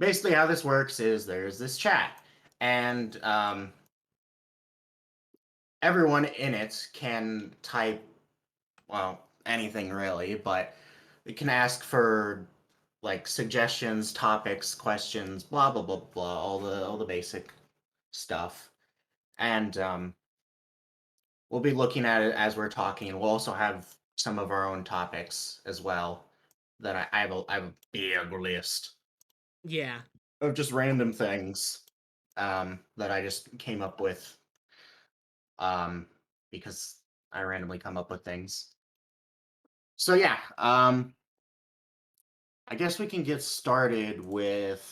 basically how this works is there's this chat, and everyone in it can type, well, anything really, but they can ask for like suggestions, topics, questions, blah blah blah blah, all the basic stuff. And we'll be looking at it as we're talking. We'll also have some of our own topics as well. That I have a big list Yeah. of just random things that I just came up with um, because I randomly come up with things. So yeah, I guess we can get started with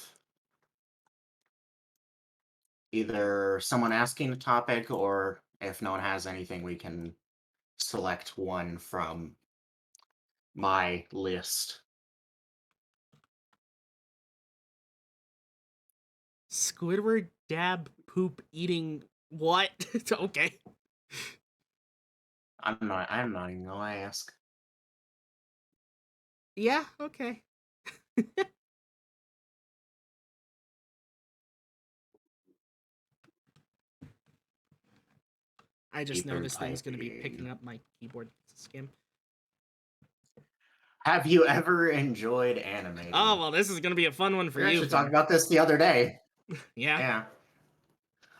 either someone asking a topic, or if no one has anything, we can select one from my list. Squidward dab poop eating what? Okay. I'm not even gonna ask. Yeah, okay. I just know Paper this thing's gonna be picking typing. up my keyboard skim. Have you ever enjoyed Oh, animating? well, this is gonna be a fun one for We were you, actually talking Finn. about this the other day. Yeah.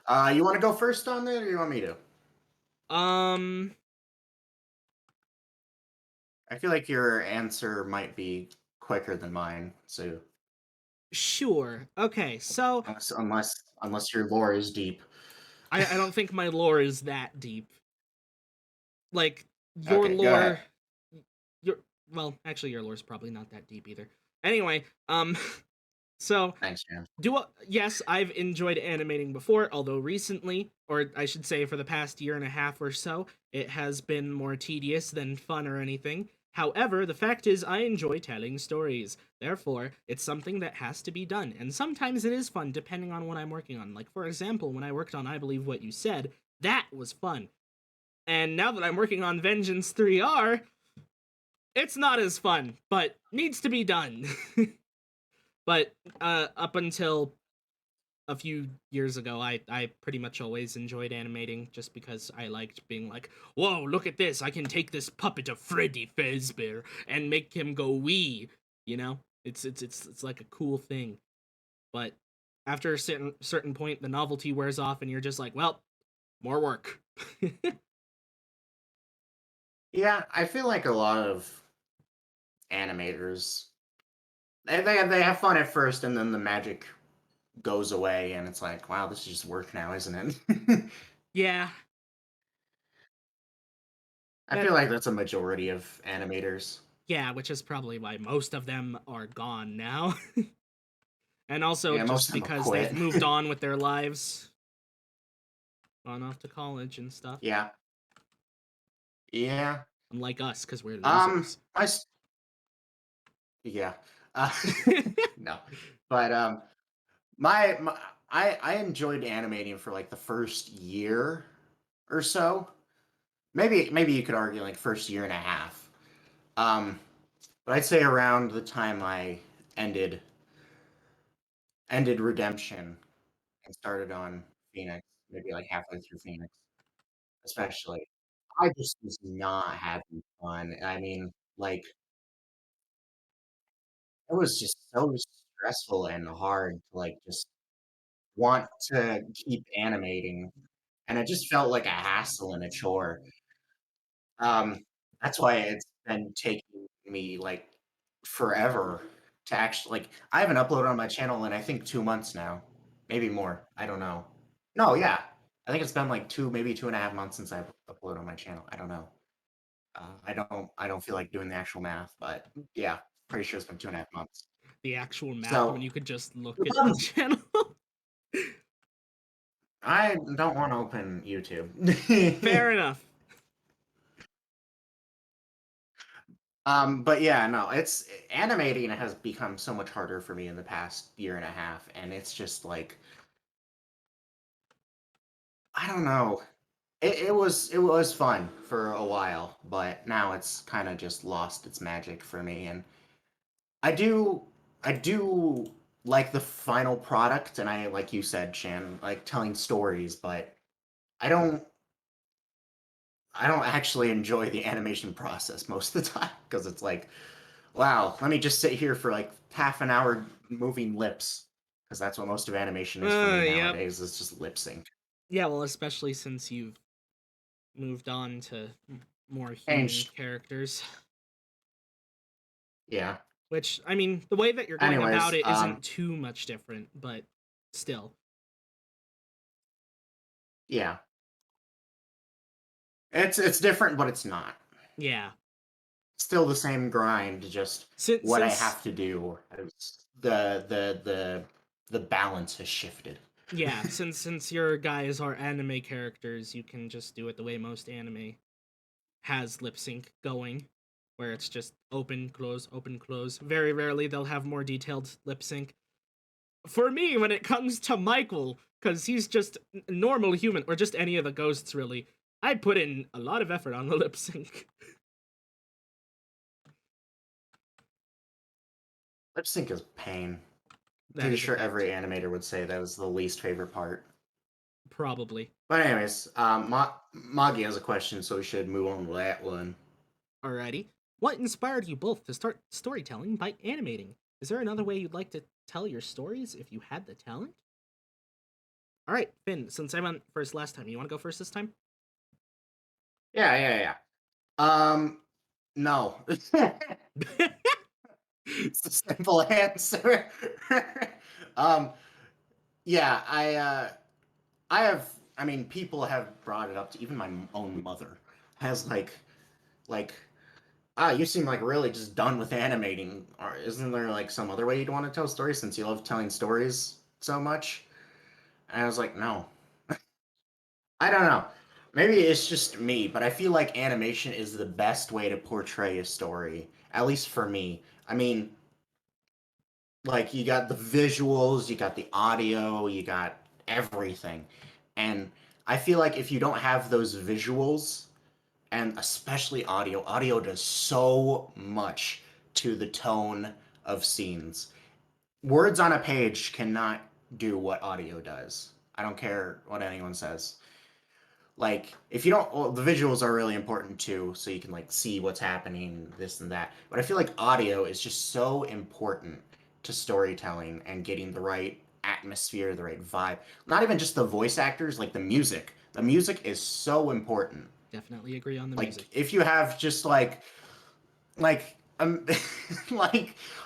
Yeah. You want to go first on that, or you want me to? Um, I feel like your answer might be quicker than mine. So sure. Okay, so unless your lore is deep. I don't think my lore is that deep. Like, your Okay, go ahead. lore your well, actually your lore's probably not that deep either. Anyway, so Thanks, man. yes, I've enjoyed animating before, although recently, or I should say for the past year and a half or so, it has been more tedious than fun or anything. However, the fact is I enjoy telling stories. Therefore, it's something that has to be done. And sometimes it is fun depending on what I'm working on. Like for example, when I worked on I Believe What You Said, that was fun. And now that I'm working on Vengeance 3R, it's not as fun, but needs to be done. But up until a few years ago, I pretty much always enjoyed animating just because I liked being like, whoa, look at this! I can take this puppet of Freddy Fazbear and make him go wee. You know, it's like a cool thing. But after a certain point, the novelty wears off, and you're just like, well, more work. Yeah, I feel like a lot of animators they have fun at first, and then the magic goes away, and it's like, wow, this is just work now, isn't it? Yeah, I that feel like that's a majority of animators. yeah, which is probably why most of them are gone now. And also Yeah, most just of them have because they've quit. moved on with their lives, gone off to college and stuff. Yeah, yeah. Unlike us, because we're Um, losers. I yeah. Uh, no, but my I enjoyed animating for like the first year or so. Maybe you could argue like first year and a half. Um, but I'd say around the time I ended ended Redemption and started on Phoenix, maybe like halfway through Phoenix, especially, I just was not having fun. I mean, like, it was just so stressful and hard to like just want to keep animating, and it just felt like a hassle and a chore. Um, that's why it's been taking me like forever to actually like I haven't uploaded on my channel in I think 2 months now, maybe more. I don't know. No, yeah, I think it's been like maybe 2.5 months since I've uploaded on my channel. I don't know. I don't feel like doing the actual math, but yeah, pretty sure it's been 2.5 months. The actual math when So you could just look at the channel. I don't want to open YouTube. Fair enough. But yeah, no, it's animating has become so much harder for me in the past year and a half, and it's just like I don't know. It was fun for a while, but now it's kind of just lost its magic for me. And I do like the final product, and I, like you said, Shan, like telling stories, but I don't I don't actually enjoy the animation process most of the time because it's like, wow, let me just sit here for like half an hour moving lips because that's what most of animation is for me Yep. nowadays. It's just lip sync. Yeah, well, especially since you've moved on to more human Changed. characters. Yeah. Which, I mean, the way that you're going about Anyways, it isn't too much different, but still. yeah, it's different, but it's not. Yeah. Still the same grind, just Since what I since have to do. The balance has shifted. yeah, since your guys are anime characters, you can just do it the way most anime has lip sync going, where it's just open, close, open, close. Very rarely they'll have more detailed lip sync. For me, when it comes to Michael, because he's just a normal human, or just any of the ghosts really, I put in a lot of effort on the lip sync. Lip sync is pain. That Pretty is a sure fact. every animator would say that was the least favorite part. Probably. But anyways, Magi has a question, so we should move on to that one. Alrighty. What inspired you both to start storytelling by animating? Is there another way you'd like to tell your stories if you had the talent? Alright, Finn, since I went first last time, you want to go first this time? Yeah, yeah, yeah. No. It's the simple answer. um, yeah, I have. I mean, people have brought it up to even my own mother has like you seem like really just done with animating. Or isn't there like some other way you'd want to tell stories since you love telling stories so much? And I was like, no, I don't know. Maybe it's just me, but I feel like animation is the best way to portray a story, at least for me. I mean, like you got the visuals, you got the audio, you got everything. And I feel like if you don't have those visuals, and especially audio, audio does so much to the tone of scenes. Words on a page cannot do what audio does. I don't care what anyone says. Like if you don't, well, the visuals are really important too, so you can like see what's happening, this and that. But I feel like audio is just so important to storytelling and getting the right atmosphere, the right vibe. Not even just the voice actors, like the music. The music is so important. Definitely agree on the Like music. if you have just like like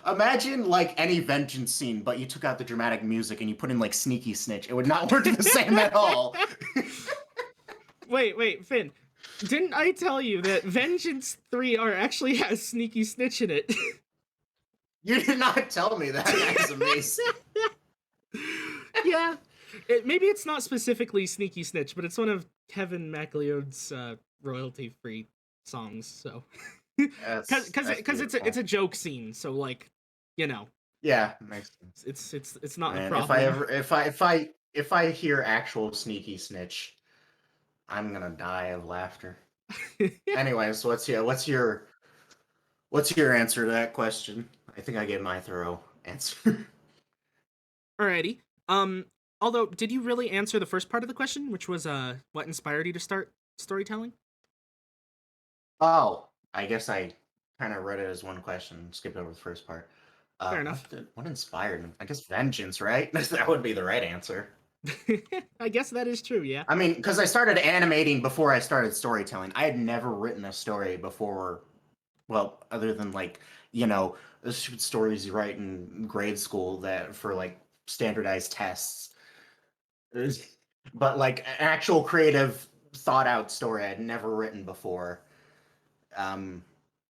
imagine like any vengeance scene, but you took out the dramatic music and you put in like sneaky snitch. It would not work the same at all. Wait, Finn. Didn't I tell you that Vengeance 3 R actually has Sneaky Snitch in it? You did not tell me that. That is amazing. Yeah. Maybe it's not specifically Sneaky Snitch, but it's one of Kevin MacLeod's royalty free songs, so. Because That's it's beautiful. a joke scene, so like, you know, Yeah, makes sense. it's not a Man, problem. if I hear actual sneaky snitch, I'm gonna die of laughter. Anyways, what's your answer to that question? I think I gave my thorough answer. Alrighty. Um. Although, did you really answer the first part of the question, which was what inspired you to start storytelling? Oh, I guess I kind of read it as one question, skipped over the first part. Fair enough. What inspired me? I guess vengeance, right? That would be the right answer. I guess that is true. Yeah. I mean, because I started animating before I started storytelling. I had never written a story before. Well, other than like, the stupid stories you write in grade school that for like standardized tests. But like an actual creative, thought out story I'd never written before. Um,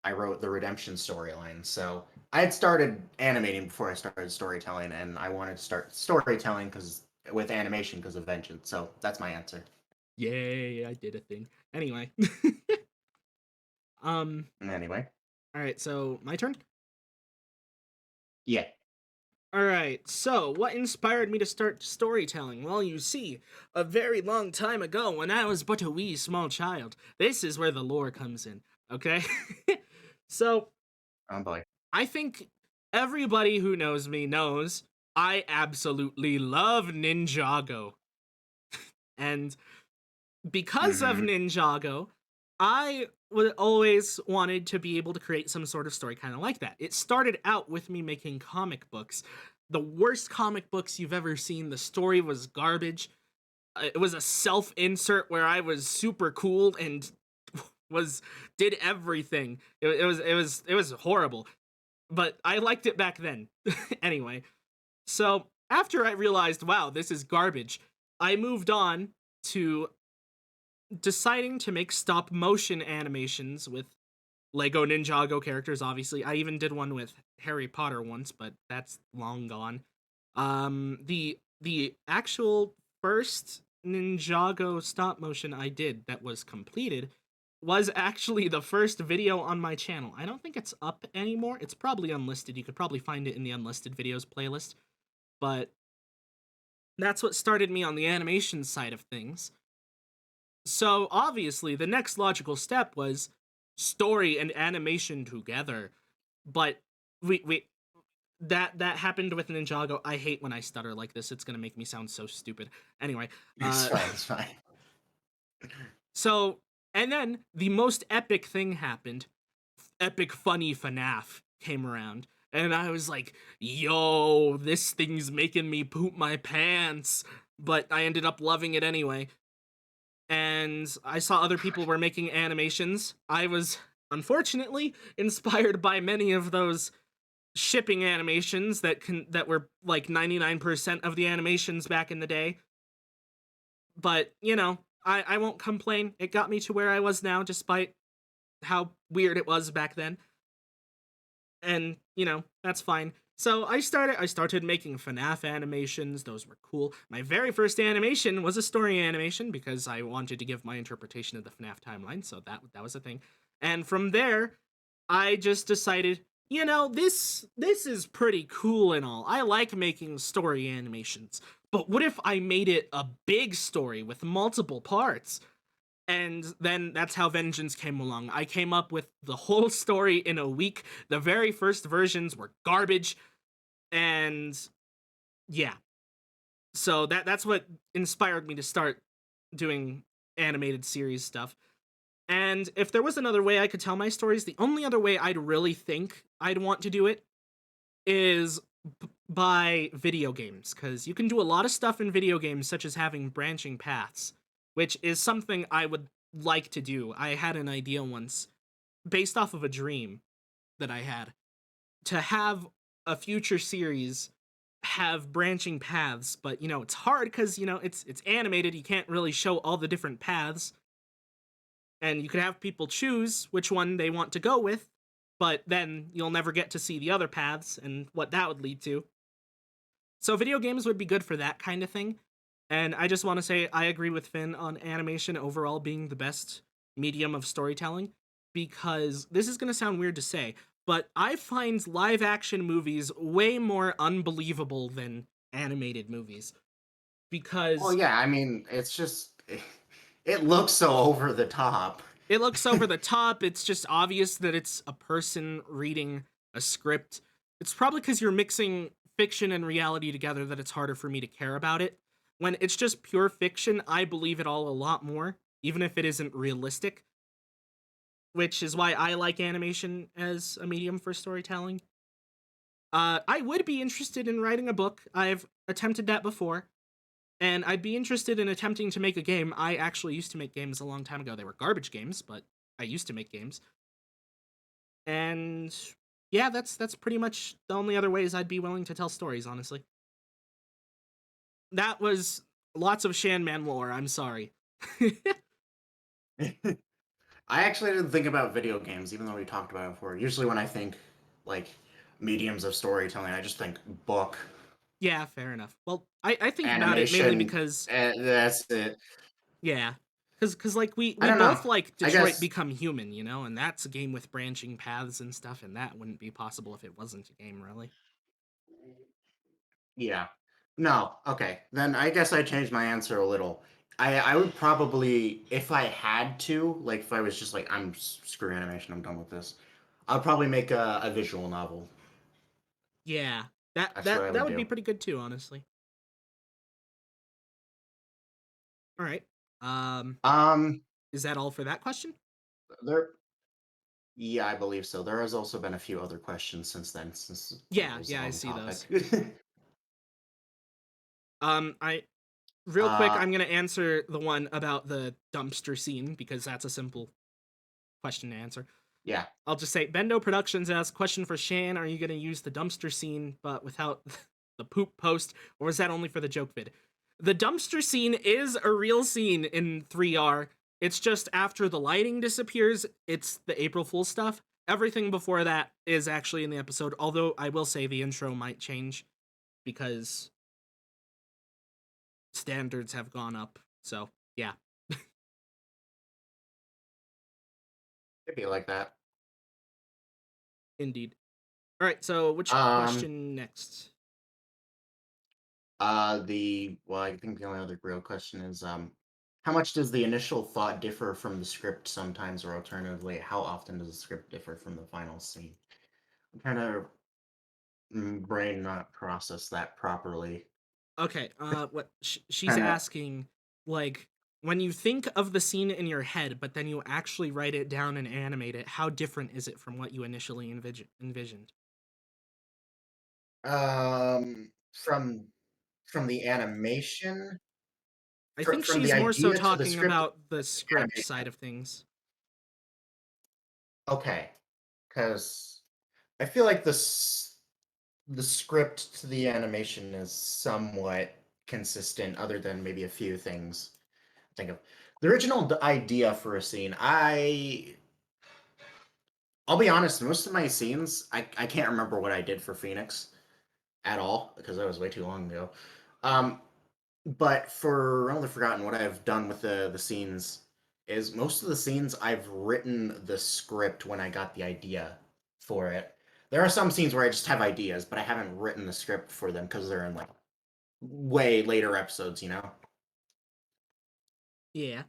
I wrote the redemption storyline. So I had started animating before I started storytelling, and I wanted to start storytelling because with animation because of vengeance. So that's my answer. Yay! I did a thing. Anyway. um. Anyway, All right. So my turn. yeah. All right, so what inspired me to start storytelling? Well, you see, a very long time ago, when I was but a wee small child, this is where the lore comes in, okay? So, Oh boy. I think everybody who knows me knows I absolutely love Ninjago. And because of Mhm. Ninjago, I would always wanted to be able to create some sort of story kind of like that. It started out with me making comic books. The worst comic books you've ever seen. The story was garbage. It was a self-insert where I was super cool and was did everything. It was horrible, but I liked it back then. Anyway, so after I realized, wow, this is garbage, I moved on to deciding to make stop motion animations with Lego Ninjago characters, obviously. I even did one with Harry Potter once, but that's long gone. The actual first Ninjago stop motion I did that was completed was actually the first video on my channel. I don't think it's up anymore. It's probably unlisted. You could probably find it in the unlisted videos playlist, but that's what started me on the animation side of things. So obviously, the next logical step was story and animation together. But we that happened with Ninjago. I hate when I stutter like this. It's gonna make me sound so stupid. Anyway, It's fine, it's fine. so and then the most epic thing happened. Epic funny FNAF came around. And I was like, yo, this thing's making me poop my pants. But I ended up loving it anyway. And I saw other people were making animations. I was unfortunately inspired by many of those shipping animations that were like 99% of the animations back in the day. But, I won't complain. It got me to where I was now despite how weird it was back then. And, that's fine. So I started making FNAF animations. Those were cool. My very first animation was a story animation because I wanted to give my interpretation of the FNAF timeline, so that was a thing. And from there, I just decided, this is pretty cool and all. I like making story animations. But what if I made it a big story with multiple parts? And then that's how Vengeance came along. I came up with the whole story in a week. The very first versions were garbage, and yeah. So that's what inspired me to start doing animated series stuff. And if there was another way I could tell my stories, the only other way I'd really think I'd want to do it is by video games, because you can do a lot of stuff in video games, such as having branching paths, which is something I would like to do. I had an idea once, based off of a dream that I had, to have a future series have branching paths, but it's hard because it's animated. You can't really show all the different paths, and you could have people choose which one they want to go with, but then you'll never get to see the other paths and what that would lead to. So video games would be good for that kind of thing. And I just want to say I agree with Finn on animation overall being the best medium of storytelling, because this is going to sound weird to say, but I find live action movies way more unbelievable than animated movies, Well, because yeah, I mean, it's just it looks so over the top. it looks over the top. It's just obvious that it's a person reading a script. It's probably because you're mixing fiction and reality together that it's harder for me to care about it. When it's just pure fiction, I believe it all a lot more, even if it isn't realistic, which is why I like animation as a medium for storytelling. I would be interested in writing a book. I've attempted that before, and I'd be interested in attempting to make a game. I actually used to make games a long time ago. They were garbage games, but I used to make games. And yeah, that's pretty much the only other ways I'd be willing to tell stories, honestly. That was lots of Shan lore, I'm sorry. I actually didn't think about video games, even though we talked about it before. Usually, when I think like mediums of storytelling, I just think book, Yeah, fair enough. Well, I think about it mainly animation. because That's it. yeah, because like we I we don't know. both like I Detroit guess Become Human, and that's a game with branching paths and stuff, and that wouldn't be possible if it wasn't a game, really. yeah. No, okay. Then I guess I changed my answer a little. I would probably, if I had to, like if I was just like, screw animation, I'm done with this. I'd probably make a visual novel. Yeah. That That's what that I that would would be do. pretty good too, honestly. All right. Um, Um, is that all for that question? there. Yeah, I believe so. There has also been a few other questions since then, since it Yeah, was a yeah, I long see topic. those. I real quick, uh, I'm gonna answer the one about the dumpster scene because that's a simple question to answer. yeah. I'll just say Bendo Productions asks question for Shan: are you gonna use the dumpster scene but without the poop post, or is that only for the joke vid? The dumpster scene is a real scene in 3R. It's just after the lighting disappears, it's the April Fool stuff. Everything before that is actually in the episode, although I will say the intro might change because standards have gone up. So, yeah, It'd be like that. indeed. All right, so which Um, question next? well, I think the only other real question is, how much does the initial thought differ from the script sometimes, or alternatively, how often does the script differ from the final scene? I'm trying to brain not process that properly. Okay, what she's Kind of. asking, like, when you think of the scene in your head, but then you actually write it down and animate it, how different is it from what you initially envisioned? From the animation, I think from the she's more so idea to the talking script, about the the script animation. side of things. Okay, because I feel like the script to the animation is somewhat consistent, other than maybe a few things. Think of the original idea for a scene. I'll be honest, most of my scenes, I can't remember what I did for Phoenix at all because that was way too long ago. Um, but for Realm of the Forgotten, what I've done with the scenes is most of the scenes I've written the script when I got the idea for it. There are some scenes where I just have ideas, but I haven't written the script for them because they're in like way later episodes, you know? Yeah.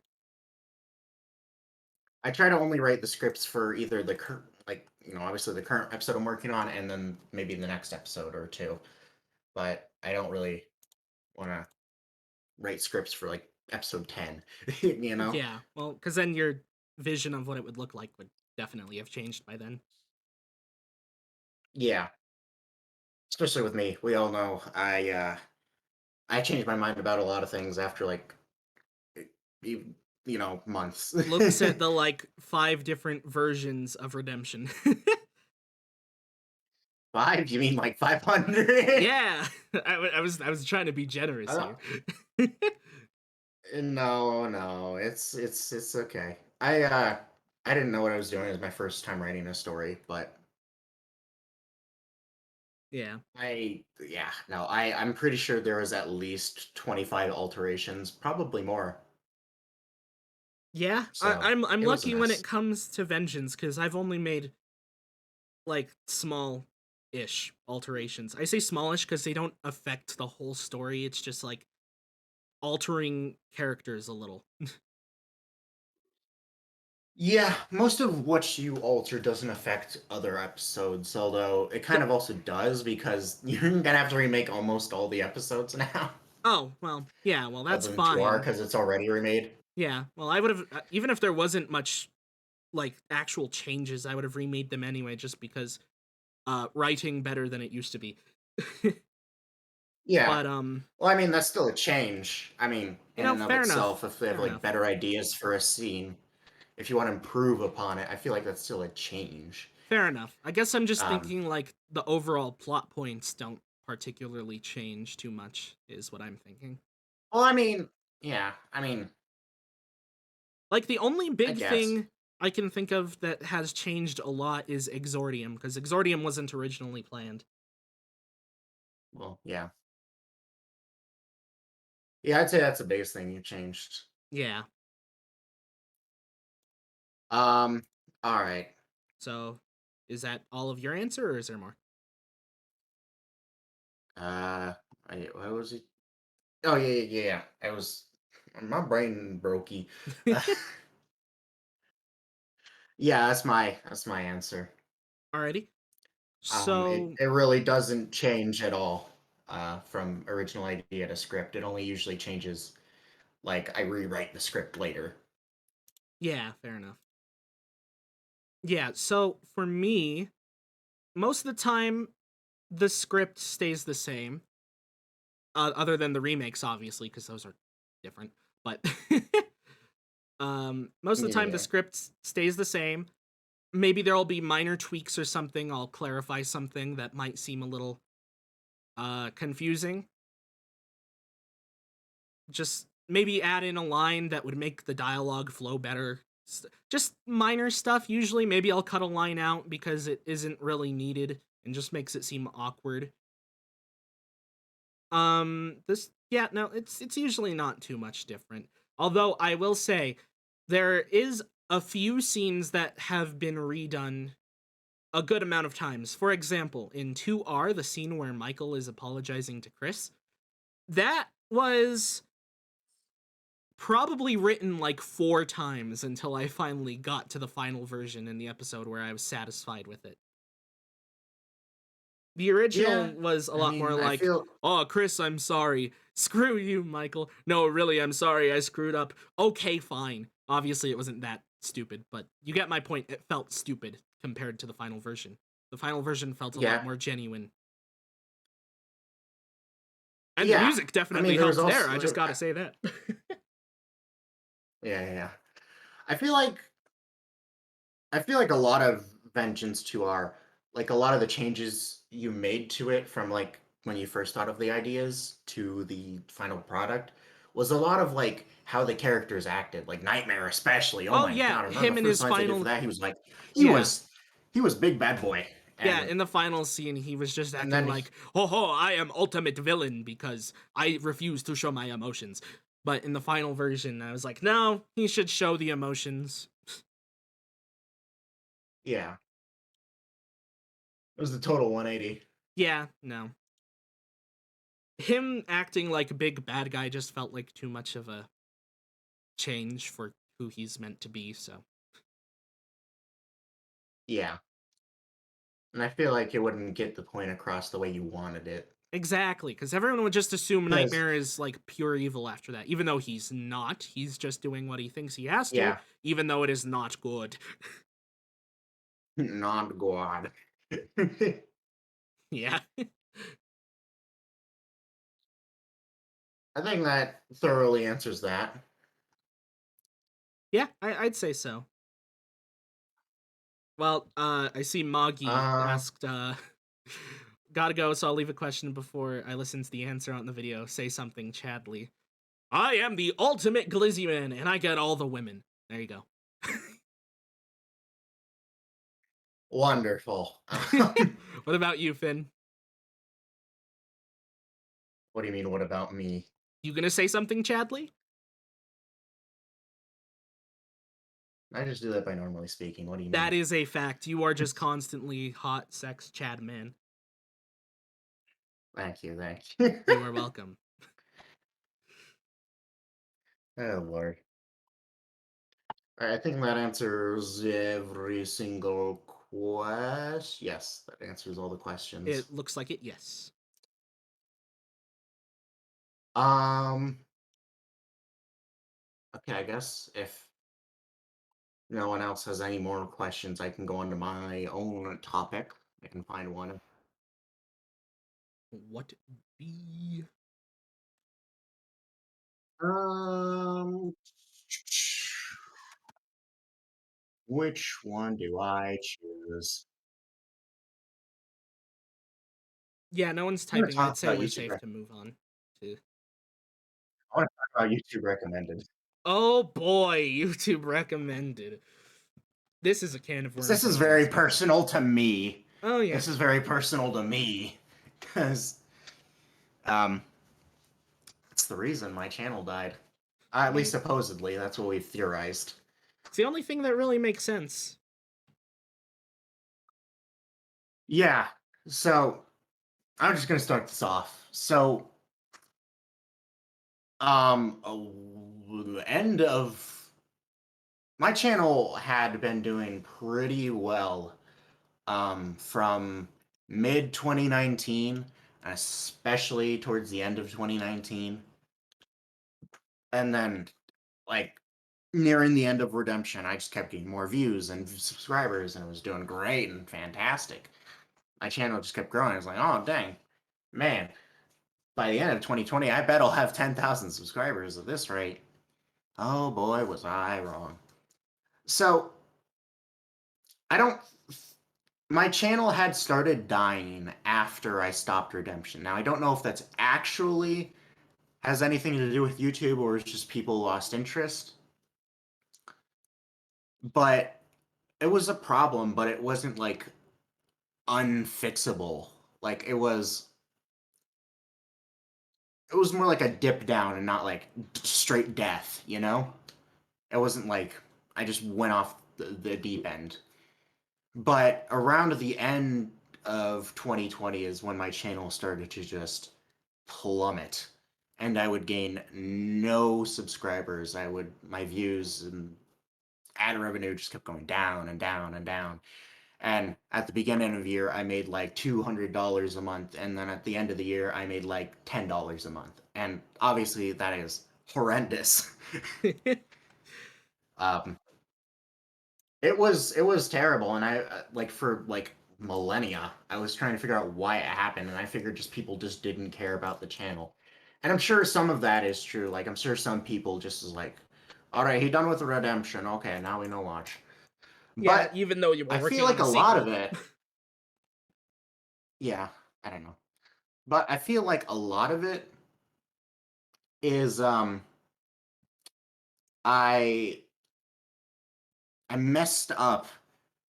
I try to only write the scripts for either the current, like, obviously the current episode I'm working on, and then maybe the next episode or two. But I don't really want to write scripts for like episode 10, you know? Yeah. Well, because then your vision of what it would look like would definitely have changed by then. Yeah, especially with me. We all know I changed my mind about a lot of things after like e- months. Looks at the like 5 different versions of redemption. Five? You mean like 500? Yeah, I was trying to be generous I here. don't. No, no, it's okay. I didn't know what I was doing. It was my first time writing a story, but Yeah, yeah, no, I'm pretty sure there was at least 25 alterations, probably more. yeah. So I'm it was a lucky when it mess. comes to vengeance because I've only made like small-ish alterations. I say smallish because they don't affect the whole story. It's just like altering characters a little. Yeah, most of what you alter doesn't affect other episodes, although it kind Yep. of also does because you're gonna have to remake almost all the episodes now Oh well, yeah. Well, that's of the 2R fine. because it's already remade. Yeah. Well, I would have even if there wasn't much like actual changes, I would have remade them anyway, just because writing better than it used to be. Yeah. But Well, I mean, that's still a change. I mean, in and of fair enough. itself, if they have Fair like enough. better ideas for a scene, if you want to improve upon it, I feel like that's still a change. Fair enough. I guess I'm just Um, thinking like the overall plot points don't particularly change too much, is what I'm thinking. well, I mean, yeah, I mean, Like the only I big guess. thing I can think of that has changed a lot is Exordium, because Exordium wasn't originally planned. Well, yeah, yeah, I'd say that's the biggest thing you changed. Yeah. Um, all right. So is that all of your answer or is there more? What was it? Oh yeah, yeah, yeah, yeah. I was my brain brokey. Yeah, that's my answer. Alrighty. It So it really doesn't change at all, from original idea to script. It only usually changes, like, I rewrite the script later. yeah, fair enough. Yeah, so for me, most of the time the script stays the same, other than the remakes, obviously, because those are different. But most of the time the Yeah. script stays the same. Maybe there'll be minor tweaks or something. I'll clarify something that might seem a little confusing. Just maybe add in a line that would make the dialogue flow better. Just minor stuff. Usually, maybe I'll cut a line out because it isn't really needed and just makes it seem awkward. This yeah, no, it's usually not too much different. Although I will say there is a few scenes that have been redone a good amount of times. For example, in 2R, the scene where Michael is apologizing to Chris, that was probably written like 4 times until I finally got to the final version in the episode where I was satisfied with it. The original Yeah, was a I lot more mean, I like, feel "Oh, Chris, I'm sorry. Screw you, Michael. No, really, I'm sorry. I screwed up. Okay, fine." Obviously, it wasn't that stupid, but you get my point. It felt stupid compared to the final version. The final version felt a lot yeah. more genuine. And the Yeah. music I mean, definitely there was helped there. I also just got to say that. yeah, yeah, yeah. I feel like I feel like a lot of Vengeance 2R, like, a lot of the changes you made to it from, like, when you first thought of the ideas to the final product was a lot of, like, how the characters acted, like, Nightmare especially, oh Oh my yeah, god, I remember him the and first his lines I did for final that, he was like he yeah. was he was big bad boy, Yeah, and in the final scene, he was just and acting then like, "Ho ho, I am ultimate villain because I refuse to show my emotions." But in the final version, I was like, "No, he should show the emotions." yeah, it was the total 180. Yeah, no. Him acting like a big bad guy just felt like too much of a change for who he's meant to be, so. Yeah, and I feel like it wouldn't get the point across the way you wanted it. Exactly, because everyone would just assume 'Cause Nightmare is like pure evil after that, even though he's not. He's just doing what he thinks he has to, yeah, even though it is not good. not God. Yeah. I think that thoroughly answers that. Yeah, I'd say so. Well, I see Moggy Uh, asked, gotta go, so I'll leave a question before I listen to the answer on the video. Say something, Chadley. I am the ultimate glizzy man, and I get all the women. There you go. Wonderful. What about you, Finn? What do you mean, what about me? You gonna say something, Chadley? I just do that by normally speaking. What do you That mean? is a fact. You are just constantly hot sex Chad man. Thank you, thank you. You are welcome. Oh, Lord. I think that answers every single question. Yes, that answers all the questions. It looks like it, yes. Um, okay, I guess if no one else has any more questions, I can go on to my own topic. I can find one. What be? Um, which one do I choose? Yeah, no one's I'm gonna typing. I'd talk say about we're YouTube. safe to move on to. I want to talk about YouTube recommended. Oh boy, YouTube recommended. This is a can of 'Cause worms this that is always very gets. personal to me. Oh yeah. This is very personal to me because um, it's the reason my channel died. At least Mm. supposedly, that's what we've theorized. It's the only thing that really makes sense. Yeah. So I'm just gonna start this off. So end of my channel had been doing pretty well from mid 2019, especially towards the end of 2019. And then, like, nearing the end of Redemption, I just kept getting more views and subscribers, and it was doing great and fantastic. My channel just kept growing. I was like, oh, dang, man, by the end of 2020, I bet I'll have 10,000 subscribers at this rate. Oh boy, was I wrong. So, I don't. My channel had started dying after I stopped Redemption. Now, I don't know if that's actually has anything to do with YouTube or it's just people lost interest. But it was a problem, but it wasn't like unfixable. Like it was more like a dip down and not like straight death, you know? It wasn't like I just went off the deep end. But around the end of 2020 is when my channel started to just plummet and I would gain no subscribers. My views and ad revenue just kept going down and down and down. And at the beginning of the year, I made like $200 a month, and then at the end of the year, I made like $10 a month. And obviously, that is horrendous. um, it was terrible, and I like for like millennia, I was trying to figure out why it happened, and I figured just people just didn't care about the channel. And I'm sure some of that is true. Like I'm sure some people just is like, all right, he done with the redemption. Okay, now we know watch. Yeah, But even though you were I feel working on like the a lot of sequel. it, yeah, I don't know. But I feel like a lot of it is I I messed up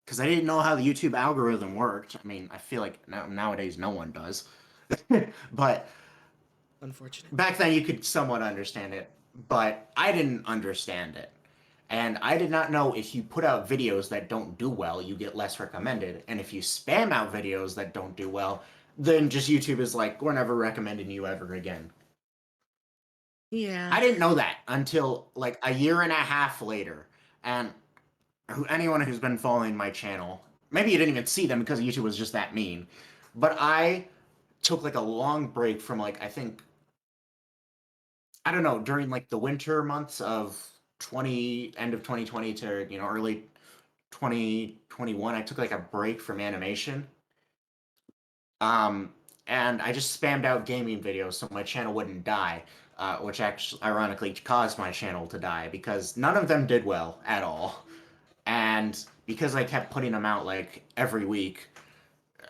because I didn't know how the YouTube algorithm worked. I mean, I feel like nowadays no one does. But Unfortunate. back then you could somewhat understand it, but I didn't understand it. And I did not know if you put out videos that don't do well, you get less recommended. And if you spam out videos that don't do well, then just YouTube is like, we're never recommending you ever again. Yeah. I didn't know that until like a year and a half later. And anyone who's been following my channel, maybe you didn't even see them because YouTube was just that mean. But I took like a long break from like I don't know, during like the winter months of end of 2020 to, early 2021, I took like a break from animation. Um and I just spammed out gaming videos so my channel wouldn't die, which actually ironically caused my channel to die because none of them did well at all. And because I kept putting them out like every week,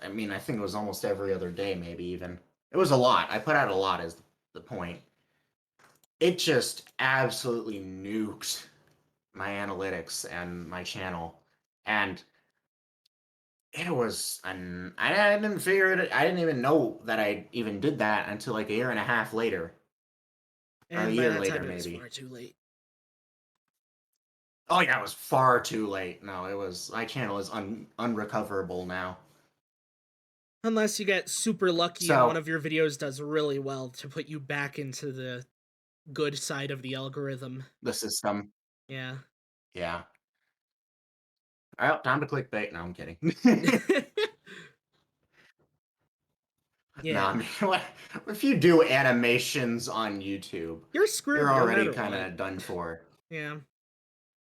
I mean, I think it was almost every other day, maybe even. It was a lot. I put out a lot, is the point. It just absolutely nuked my analytics and my channel. And it was, I didn't figure it, I didn't even know that I even did that until like a year and a half later, or a And by year that later, time, it was maybe. far too late. Oh, yeah, it was far too late. No, my channel is unrecoverable now. Unless you get super lucky and one So, of your videos does really well to put you back into the good side of the algorithm. the system, Yeah. yeah. Well, time to clickbait. No, I'm kidding. No, I Yeah. mean, if you do animations on YouTube, You're you're screwed no already matter kind what. of done for. Yeah.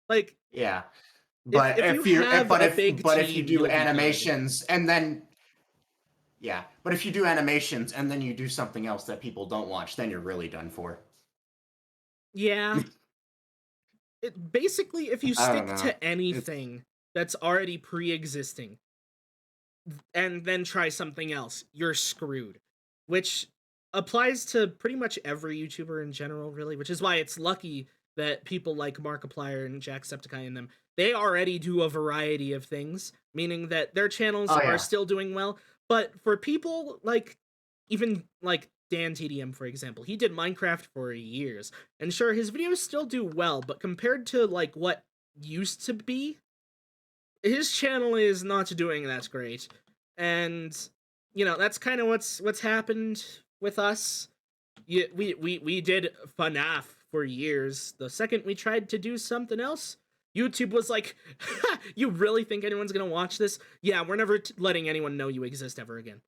Like Yeah, if but if you if you have but a if big but if you team, do you'll be good. animations and then yeah, but if you do animations and then you do something else that people don't watch, then you're really done for. Yeah. Basically if you I don't stick know. to It's anything that's already pre-existing and then try something else, you're screwed. Which applies to pretty much every YouTuber in general, really, which is why it's lucky that people like Markiplier and Jacksepticeye and them, they already do a variety of things, meaning that their channels oh are yeah. still doing well. But for people like even like Dan TDM, for example, he did Minecraft for years. And sure, his videos still do well, but compared to like what used to be, his channel is not doing that great. And that's kind of what's happened with us. Yeah, we did FNAF for years. The second we tried to do something else, YouTube was like, "You really think anyone's gonna watch this? Yeah, we're never letting anyone know you exist ever again."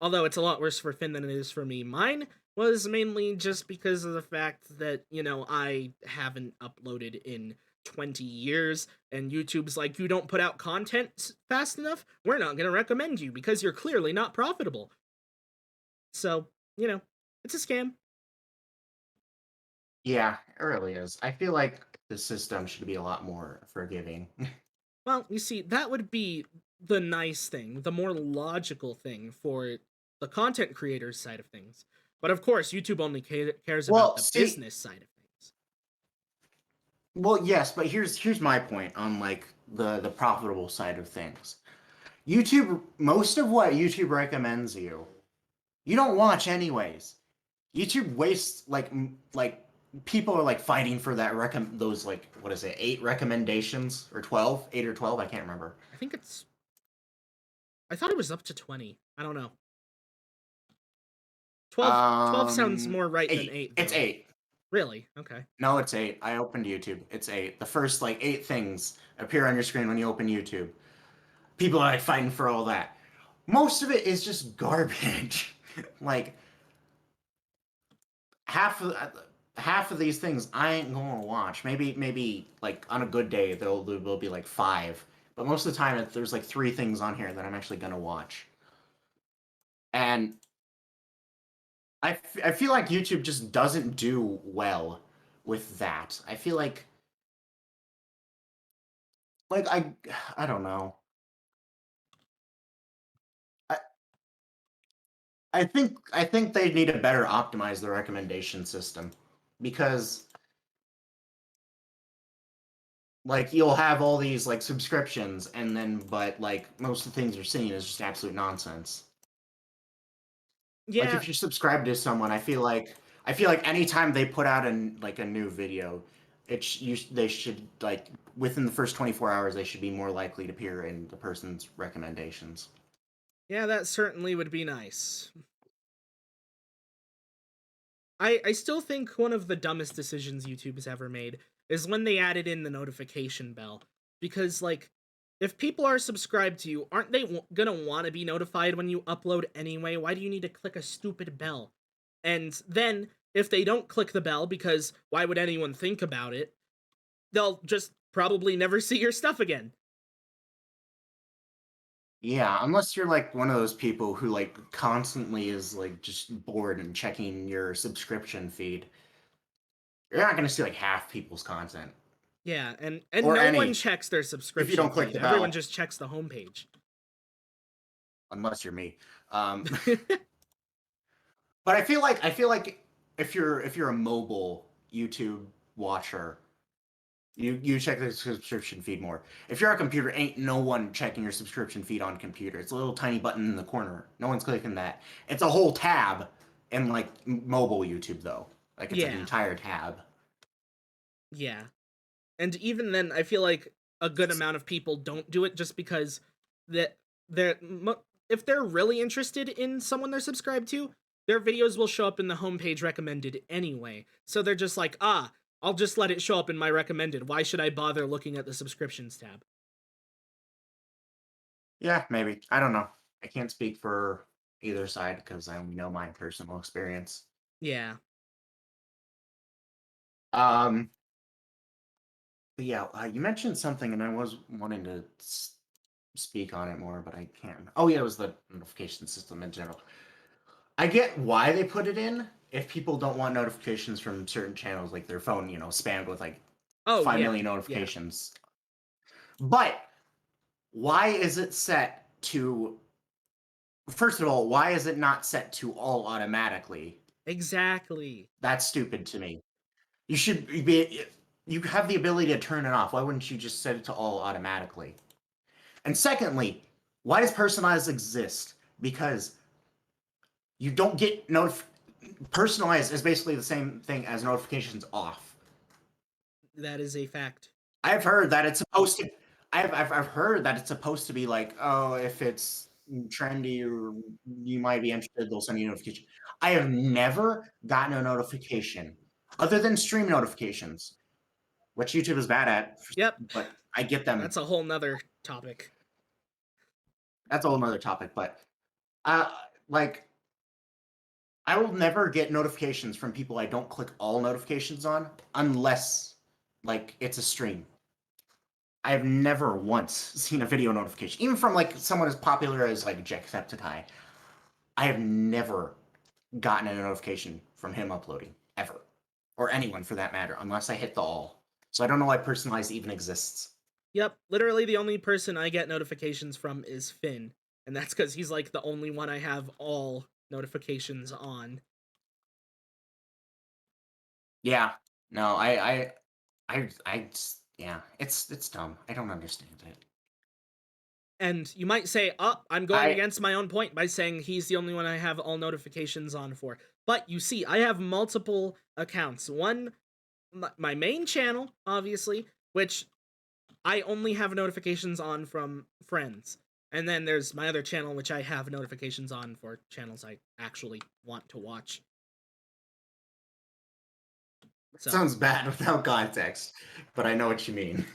Although it's a lot worse for Finn than it is for me. Mine was mainly just because of the fact that, I haven't uploaded in 20 years, and YouTube's like, you don't put out content fast enough? We're not going to recommend you because you're clearly not profitable. So, it's a scam. Yeah, it really is. I feel like the system should be a lot more forgiving. Well, you see, that would be the nice thing, the more logical thing for the content creators side of things. But of course, YouTube only cares about Well, the see, business side of things. well, yes, but here's my point on like the profitable side of things. YouTube, most of what YouTube recommends you don't watch anyways. YouTube wastes like people are like fighting for that those like what is it, 8 recommendations or 12, 8 or 12, I can't remember. I think I thought it was up to 20. I don't know. 12 sounds more right than 8. 8 It's though. 8. Really? Okay. No, it's 8. I opened YouTube. It's 8. The first like 8 things appear on your screen when you open YouTube. People are like fighting for all that. Most of it is just garbage. Like half of half of these things I ain't gonna watch. Maybe like on a good day there'll be like 5, but most of the time there's like 3 things on here that I'm actually gonna watch. And I feel like YouTube just doesn't do well with that. I feel like I don't know. I I think they need to better optimize the recommendation system because like you'll have all these like subscriptions and then but like most of the things you're seeing is just absolute nonsense. Like Yeah, if you subscribe to someone, I feel like anytime they put out a new video, they should like within the first 24 hours they should be more likely to appear in the person's recommendations. yeah, that certainly would be nice. I still think one of the dumbest decisions YouTube has ever made is when they added in the notification bell. Because, like, if people are subscribed to you, aren't they gonna want to be notified when you upload anyway? Why do you need to click a stupid bell? And then, if they don't click the bell, because why would anyone think about it, they'll just probably never see your stuff again. Yeah, unless you're like one of those people who like constantly is like just bored and checking your subscription feed. You're not going to see like half people's content Yeah, and or no one any checks their if you subscription don't click feed. the Everyone bell, just checks the homepage. unless you're me. Um, but I feel like if you're a mobile YouTube watcher, you check the subscription feed more. If you're a computer, ain't no one checking your subscription feed on computer. It's a little tiny button in the corner. No one's clicking that. It's a whole tab in like mobile YouTube though. Like it's an Yeah, entire tab. yeah. And even then, I feel like a good amount of people don't do it just because that they're if they're really interested in someone they're subscribed to, their videos will show up in the homepage recommended anyway. So they're just like, I'll just let it show up in my recommended. Why should I bother looking at the subscriptions tab? Yeah, maybe. I don't know. I can't speak for either side because I only know my personal experience. Yeah. Um, but yeah, you mentioned something, and I was wanting to speak on it more, but I can't. Oh yeah, it was the notification system in general. I get why they put it in. If people don't want notifications from certain channels, like their phone, spammed with like Oh, 5 million yeah. Yeah. notifications. But why is it set to? First of all, why is it not set to all automatically? Exactly. That's stupid to me. You should be. You have the ability to turn it off. Why wouldn't you just set it to all automatically? And secondly, why does personalized exist? Because you don't get personalized is basically the same thing as notifications off. That is a fact. I've heard that it's supposed to. I've heard that it's supposed to be like, oh, if it's trendy or you might be interested, they'll send you a notification. I have never gotten a notification other than stream notifications. which YouTube is bad at, Yep, but I get them. that's a whole nother topic. That's a whole nother topic, but uh, like I will never get notifications from people I don't click all notifications on unless like it's a stream. I have never once seen a video notification, even from like someone as popular as like Jacksepticeye. I have never gotten a notification from him uploading ever, or anyone for that matter, unless I hit the all. So I don't know why personalized even exists. Yep, literally the only person I get notifications from is Finn, and that's because he's like the only one I have all notifications on. Yeah, no, yeah, it's dumb. I don't understand it. And you might say, oh, I'm going I against my own point by saying he's the only one I have all notifications on for. But you see, I have multiple accounts. One, my main channel, obviously, which I only have notifications on from friends. And then there's my other channel, which I have notifications on for channels I actually want to watch. It So, sounds bad without context, but I know what you mean.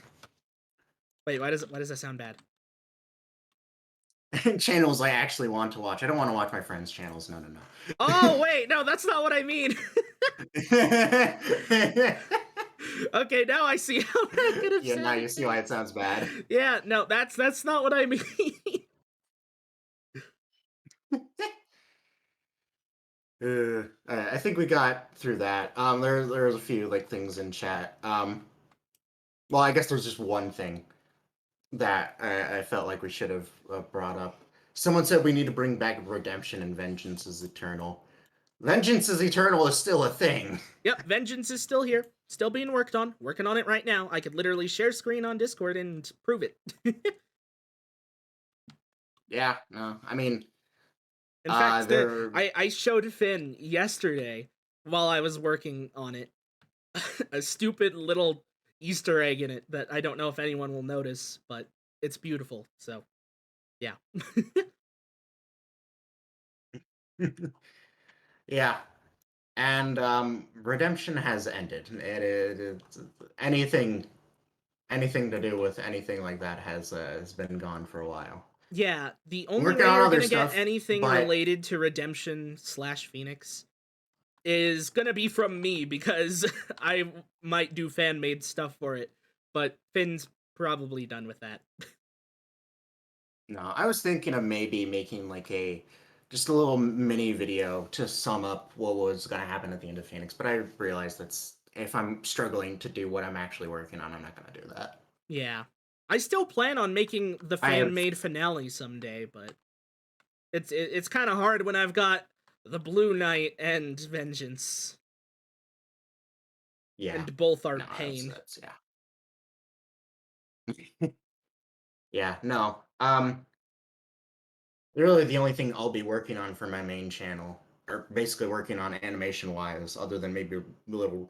wait, why does that sound bad? Channels I actually want to watch. I don't want to watch my friends' channels. No, no, no. Oh, wait, no, that's not what I mean. Okay, now I see how that could have Yeah, now sounded. you see why it sounds bad. Yeah, no, that's not what I mean. I think we got through that. There's a few like things in chat. Well, I guess there's just one thing that I felt like we should have brought up. Someone said we need to bring back redemption and vengeance is eternal. Vengeance is eternal is still a thing. Yep, Vengeance is still here, still being working on it right now. I could literally share screen on Discord and prove it. Yeah, no, I mean, In fact, there. I showed Finn yesterday while I was working on it a stupid little Easter egg in it that I don't know if anyone will notice, but it's beautiful. So, yeah. Yeah, and redemption has ended. Anything to do with anything like that has been gone for a while. Yeah, the I'm only working way on you're other gonna get stuff, anything but related to Redemption slash Phoenix is gonna be from me because I might do fan made stuff for it, but Finn's probably done with that. no, I was thinking of maybe making like a just a little mini video to sum up what was going to happen at the end of Phoenix, but I realized that's if I'm struggling to do what I'm actually working on, I'm not going to do that. Yeah. I still plan on making the I fan have made finale someday, but it's kind of hard when I've got the Blue Knight and Vengeance, yeah. and both are No, pain. that's yeah. Yeah, no. Really the only thing I'll be working on for my main channel, or basically working on animation wise, other than maybe little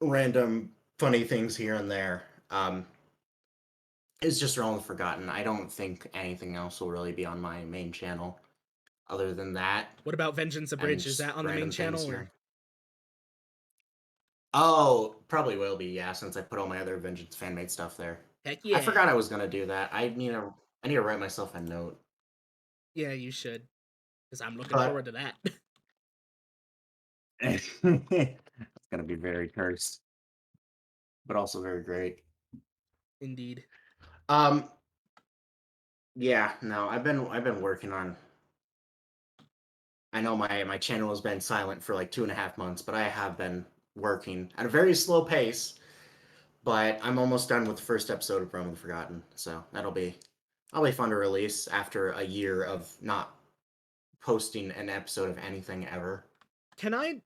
random funny things here and there, is just Realm of Forgotten. I don't think anything else will really be on my main channel other than that What about Vengeance and Abridged? Is that just on the main random things channel or? here. Oh, probably will be, yeah, since I put all my other Vengeance fan made stuff there. Heck I yeah. forgot I was gonna do that. I need to write myself a note. Yeah, you should, because I'm looking forward But to that. it's gonna be very cursed, but also very great. Indeed. Um, yeah, no, I've been working on. I know my channel has been silent for like 2.5 months, but I have been working at a very slow pace. But I'm almost done with the first episode of Realm of the Forgotten, so that'll be fun to release after a year of not posting an episode of anything ever. Can I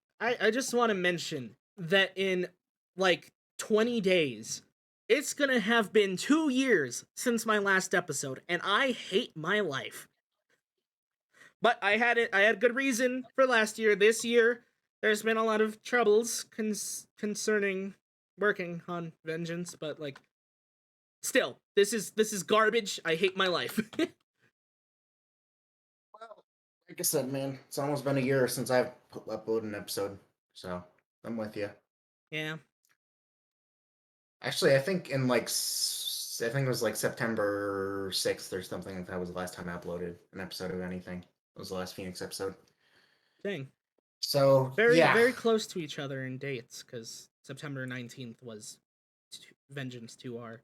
just want to mention that in like 20 days, it's gonna have been 2 years since my last episode, and I hate my life. But I had good reason for last year. This year, there's been a lot of troubles concerning working on Vengeance, but like, still, this is garbage. I hate my life. Well, like I said, man, it's almost been a year since I've uploaded an episode, so I'm with you. Yeah. Actually, I think in like I think it was like September 6th or something like that was the last time I uploaded an episode of anything. It was the last Phoenix episode. Dang. So Very, yeah, very close to each other in dates, because September 19th was Vengeance 2R.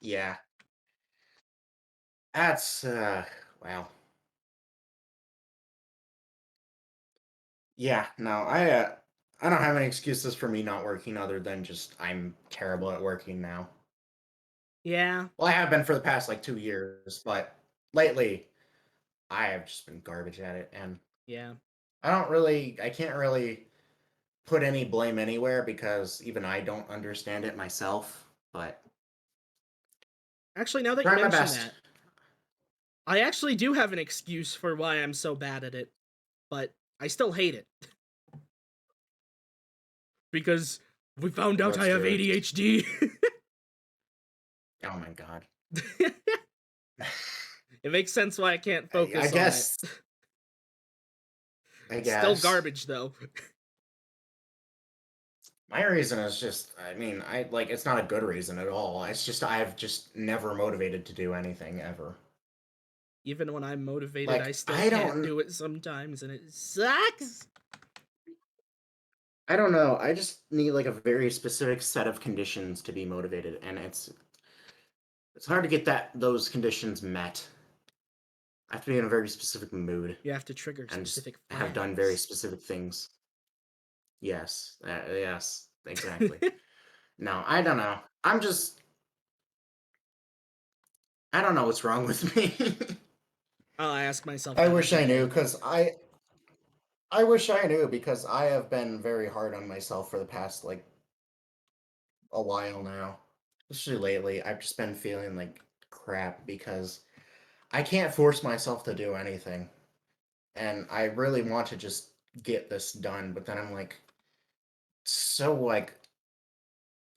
yeah. That's wow. Yeah, no, I don't have any excuses for me not working other than just I'm terrible at working now. Yeah, Well, I have been for the past like 2 years, but lately I have just been garbage at it, and yeah. I can't really put any blame anywhere because even I don't understand it myself, but Actually, now that you try my mention best. that, I actually do have an excuse for why I'm so bad at it, but I still hate it. Because we found out I Let's have do it. ADHD. Oh my god. It makes sense why I can't I focus on it. guess. I Still guess. garbage though. My reason is just, I mean, I like it's not a good reason at all. It's just I've just never motivated to do anything ever. Even when I'm motivated, I Like still can't do it sometimes, and it sucks. I don't know. I just need like a very specific set of conditions to be motivated, and it's hard to get those conditions met. I have to be in a very specific mood You have to trigger and just specific have done very flags. specific things. Yes, yes, exactly. No, I don't know. I don't know what's wrong with me. I ask myself I that wish every I knew day. because I wish I knew because I have been very hard on myself for the past like a while now. Especially lately, I've just been feeling like crap because I can't force myself to do anything. And I really want to just get this done, but then I'm like so like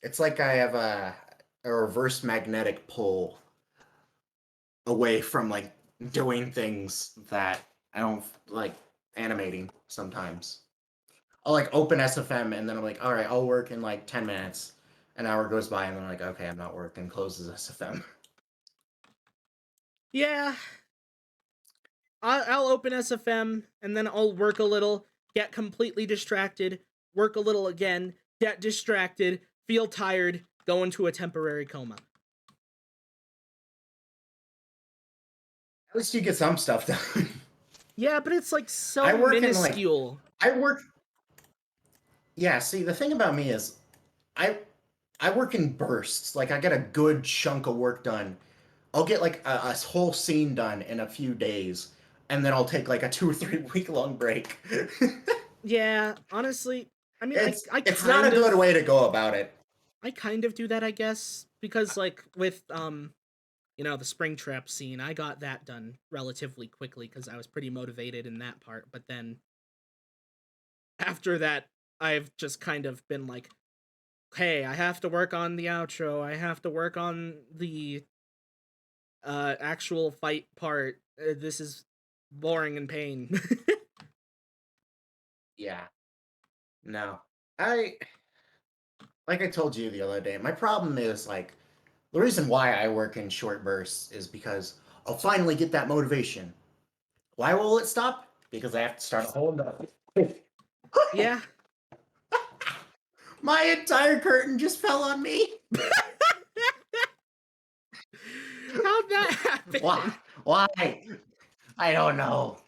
it's like I have a reverse magnetic pull away from like doing things that I don't like animating sometimes. I'll like open SFM and then I'm like, all right, I'll work in like 10 minutes. An hour goes by and then I'm like, okay, I'm not working. Closes SFM. Yeah, I'll open SFM and then I'll work a little, get completely distracted, work a little again, get distracted, feel tired, go into a temporary coma. At least you get some stuff done. Yeah, but it's like so I work in like minuscule. I work. Yeah, see, the thing about me is I I work in bursts. Like I get a good chunk of work done. I'll get like a whole scene done in a few days, and then I'll take like a 2 or 3 week long break. Yeah, honestly, I mean, I it's not a kind good of way to go about it. I kind of do that, I guess, because like with the Springtrap scene, I got that done relatively quickly because I was pretty motivated in that part. But then after that, I've just kind of been like, hey, I have to work on the outro. I have to work on the actual fight part. This is boring and pain. Yeah. No. I like I told you the other day, my problem is like the reason why I work in short bursts is because I'll finally get that motivation. Why will it stop? Because I have to start a whole nother. Yeah. My entire curtain just fell on me. How'd that Why? happen? Why? I don't know.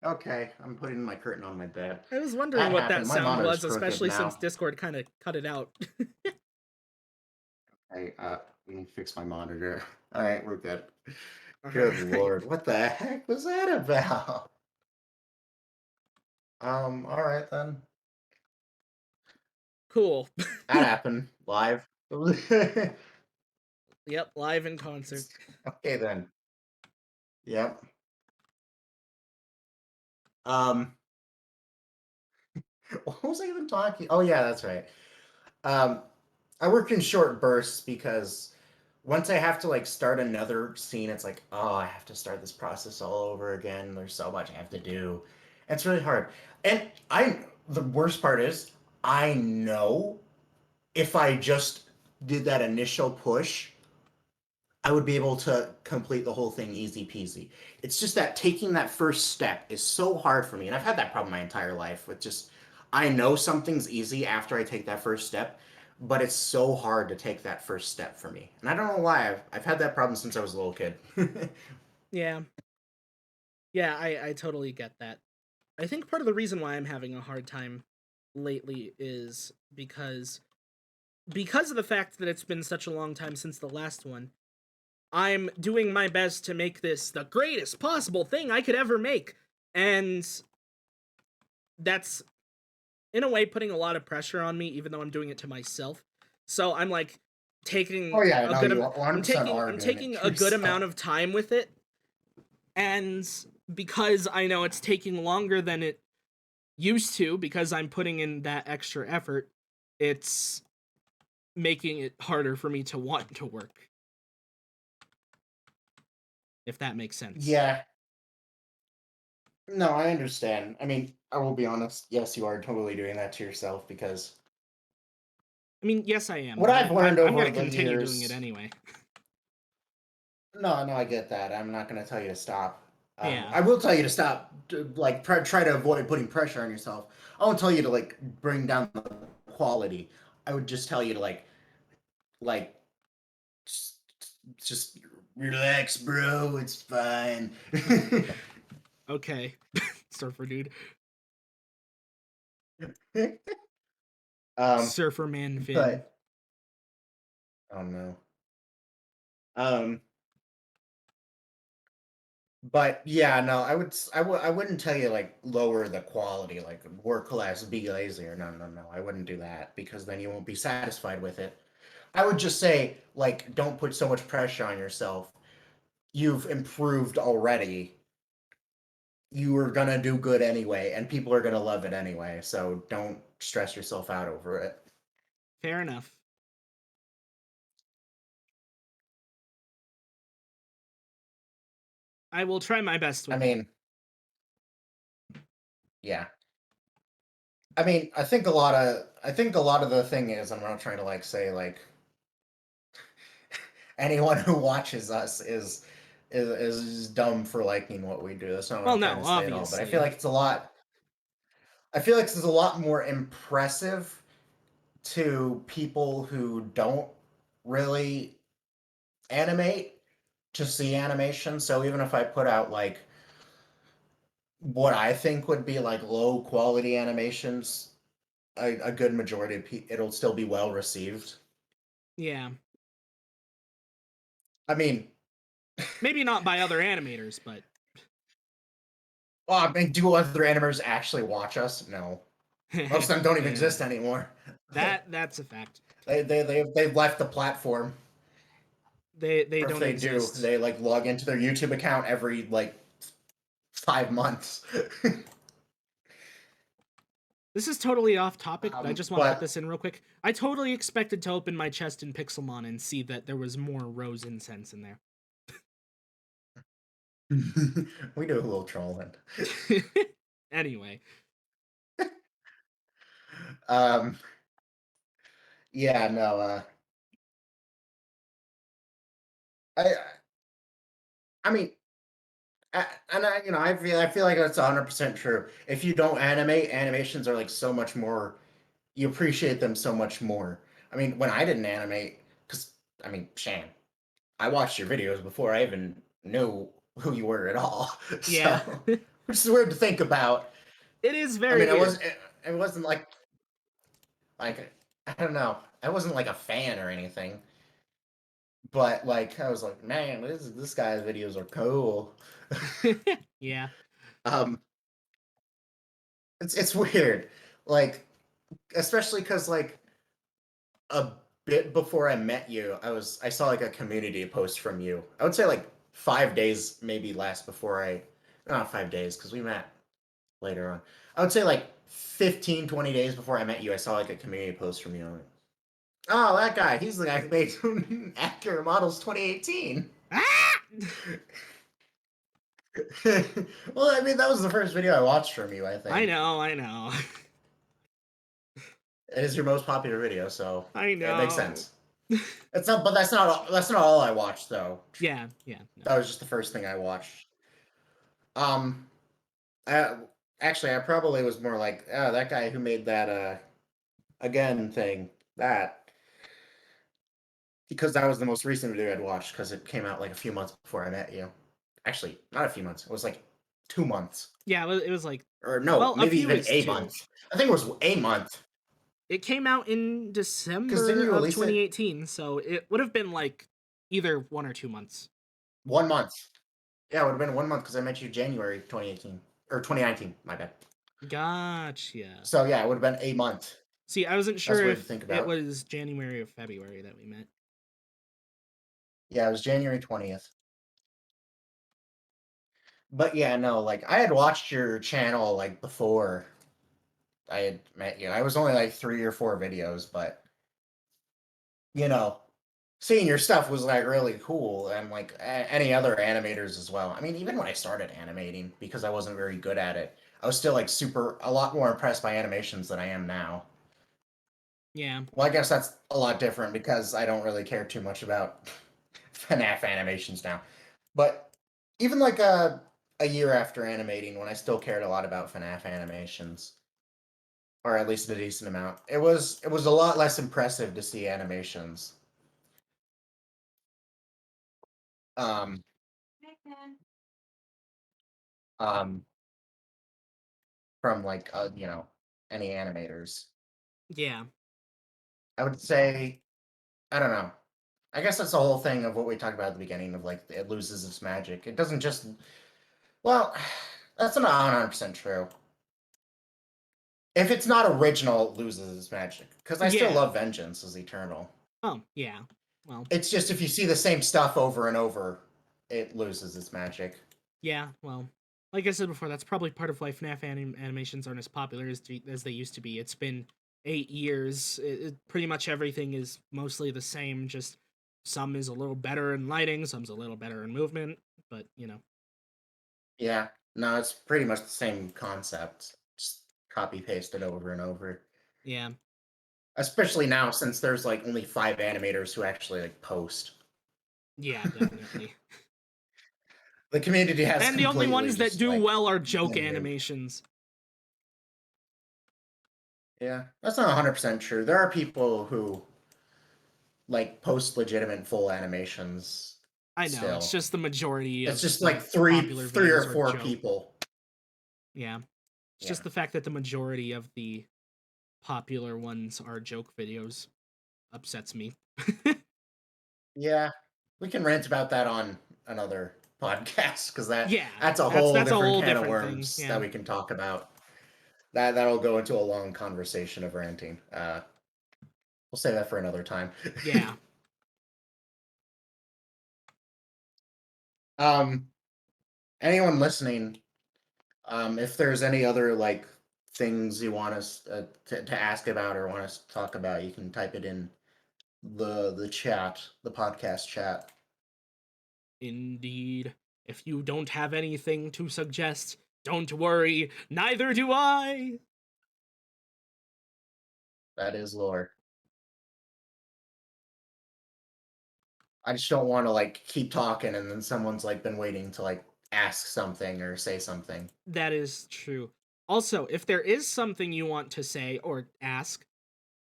Okay, I'm putting my curtain on my bed. I was wondering That what that happened. My sound monitor's was, crooked especially since now. Discord kind of cut it out. I let me fix my monitor. All right, we're good. Good Alright. lord, what the heck was that about? All right then. Cool. That happened live. Yep, live in concert. Okay then. Yep. Um, what was I even talking? Oh yeah, that's right. Um, I work in short bursts because once I have to like start another scene, it's like, oh, I have to start this process all over again. There's so much I have to do. It's really hard. And the worst part is I know if I just did that initial push, I would be able to complete the whole thing easy peasy. It's just that taking that first step is so hard for me. And I've had that problem my entire life with just, I know something's easy after I take that first step, but it's so hard to take that first step for me. And I don't know why. I've had that problem since I was a little kid. Yeah. Yeah, I totally get that. I think part of the reason why I'm having a hard time lately is because of the fact that it's been such a long time since the last one. I'm doing my best to make this the greatest possible thing I could ever make. And that's in a way putting a lot of pressure on me even though I'm doing it to myself. So I'm like taking Oh yeah, a no, good you am- 100% are I'm doing it taking to a good yourself. amount of time with it, and because I know it's taking longer than it used to because I'm putting in that extra effort, it's making it harder for me to want to work, if that makes sense. Yeah, no, I understand. I mean, I will be honest. Yes, you are totally doing that to yourself because I mean, yes, I am, what but I've learned I'm over gonna the continue doing it years. anyway. No, I get that. I'm not going to tell you to stop. Yeah. I will tell you to stop, like, try to avoid putting pressure on yourself. I won't tell you to, like, bring down the quality. I would just tell you to, like, just, just relax, bro. It's fine. Okay. Surfer dude. um, Surfer man Finn. but, oh no. Um, But yeah, no, I wouldn't tell you like lower the quality, like work less, be lazier. No, no, no. I wouldn't do that because then you won't be satisfied with it. I would just say like don't put so much pressure on yourself. You've improved already. You are gonna do good anyway, and people are gonna love it anyway. So don't stress yourself out over it. Fair enough. I will try my best I with that. mean, yeah. I mean, I think a lot of the thing is I'm not trying to like say like anyone who watches us is dumb for liking what we do. That's not what Well, I'm trying no, to say at all. But I feel obviously. like it's a lot. I feel like it's a lot more impressive to people who don't really animate to see animation. So even if I put out like what I think would be like low quality animations, a good majority of it'll still be well received. Yeah. I mean, Maybe not by other animators, but well, I mean, do other animators actually watch us? No. Most of them don't even yeah. exist anymore. That's a fact. They've left the platform. They Or if don't they do, exist. they like log into their YouTube account every like 5 months. This is totally off topic, but I just want to put But this in real quick. I totally expected to open my chest in Pixelmon and see that there was more rose incense in there. we do a little trolling. Anyway, Um, yeah, no. I I mean, and I feel like that's 100% true. If you don't animate, animations are like so much more. You appreciate them so much more. I mean, when I didn't animate, because I mean, Shan, I watched your videos before I even knew who you were at all. So, yeah. which is weird to think about. It is I very mean, weird. it wasn't like I don't know. I wasn't like a fan or anything, but like I was like, man, this guy's videos are cool. Yeah. um, it's weird, like especially because like a bit before I met you, I saw like a community post from you. I would say like 5 days, maybe less before not 5 days because we met later on. I would say like 15, 20 days before I met you, I saw like a community post from you. Oh, that guy. He's the guy who made Accurate Models 2018. Ah! Well, I mean, that was the first video I watched from you, I I think. know, I know. It is your most popular video, so I it makes know. sense. It's not, but that's not all I watched though. Yeah, yeah, no. That was just the first thing I watched. Um, uh, actually, I probably was more like, oh, that guy who made that again thing, that, because that was the most recent video I'd watched because it came out like a few months before I met you. Actually, not a few months. It was like 2 months, Yeah, it was like, or no, well, a maybe few even is a two. month. I think it was a month. It came out in Because didn't December you of release it 2018, so it would have been like either 1 or 2 months. 1 month? Yeah, it would have been 1 month because I met you January 2018 or 2019. My bad. Gotcha. So yeah, it would have been a month. See, I wasn't That's sure weird to if think it about. was January or February that we met. Yeah, it was January 20th. But yeah, no, like I had watched your channel like before I had met you. I was only like 3 or 4 videos, but you know, seeing your stuff was like really cool, and like any other animators as well. I mean, even when I started animating, because I wasn't very good at it, I was still like a lot more impressed by animations than I am now. Yeah. Well, I guess that's a lot different because I don't really care too much about FNAF animations now. But even like a year after animating, when I still cared a lot about FNAF animations, or at least a decent amount, it was a lot less impressive to see animations. Um, um, from like any animators. Yeah. I would say, I don't know. I guess that's the whole thing of what we talked about at the beginning of like it loses its magic. It doesn't just, well, that's not 100% true. If it's not original, it loses its magic. Because I still Yeah. love Vengeance is Eternal. Oh, yeah. Well, It's just if you see the same stuff over and over, it loses its magic. yeah. Well, like I said before, that's probably part of why FNAF animations aren't as popular as they used to be. It's been 8 years. Pretty much everything is mostly the same. Just some is a little better in lighting, some's a little better in movement. But Yeah, no, it's pretty much the same concept. Just copy paste it over and over. yeah, Especially now since there's like only 5 animators who actually like post. yeah, definitely. The community has And the only completely ones that just do like well are joke disbanded. animations. Yeah, that's not 100% true. There are people who like post legitimate full animations I know, it's still. just the majority It's of just like three popular three or videos are four joke. people. Yeah. It's Yeah. just the fact that the majority of the popular ones are joke videos upsets me. Yeah. We can rant about that on another podcast because Yeah, that's a that's whole that's a different whole can of different thing. worms that Yeah. we can talk about. That'll go into a long conversation of ranting. We'll say that for another time. Yeah. um Anyone listening, if there's any other like things you want us to ask about or want us to talk about, you can type it in the chat, the podcast chat. Indeed. If you don't have anything to suggest, don't worry, neither do I. That is lore. I just don't want to like keep talking and then someone's like been waiting to like ask something or say something. That is true. Also, if there is something you want to say or ask,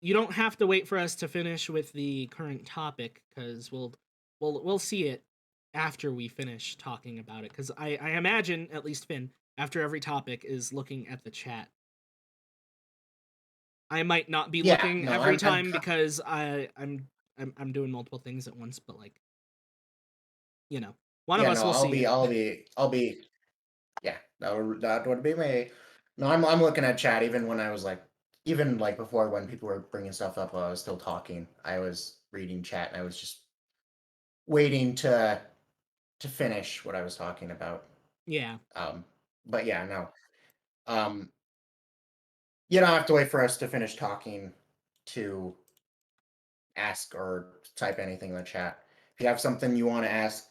you don't have to wait for us to finish with the current topic because we'll see it after we finish talking about it. Because I imagine at least Finn after every topic is looking at the chat. I might not be Yeah, looking no, every time because I'm doing multiple things at once. But like one of yeah, us no, will see it. I'll be, yeah, that would be me. No, I'm looking at chat even when I was like, even like before when people were bringing stuff up while I was still talking, I was reading chat and I was just waiting to finish what I was talking about. Yeah, Um, but yeah, no, um, you don't have to wait for us to finish talking to ask or type anything in the chat. If you have something you want to ask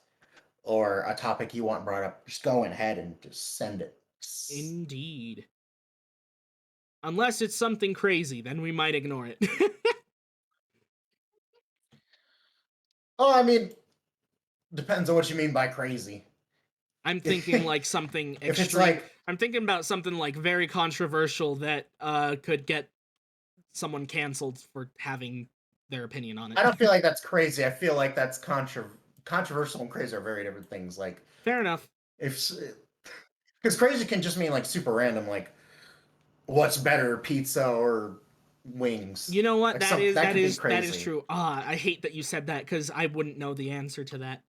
or a topic you want brought up, just go ahead and just send it. indeed. Unless it's something crazy, then we might ignore it. Oh, I mean, depends on what you mean by crazy. I'm thinking like something If it's extreme. like, I'm thinking about something like very controversial that could get someone canceled for having their opinion on it. I don't feel like that's crazy. I feel like that's controversial and crazy are very different things. Like, Fair enough. if because crazy can just mean like super random, like what's better, pizza or wings? You know what? Like That is that that could be is that is crazy. true. I hate that you said that because I wouldn't know the answer to that.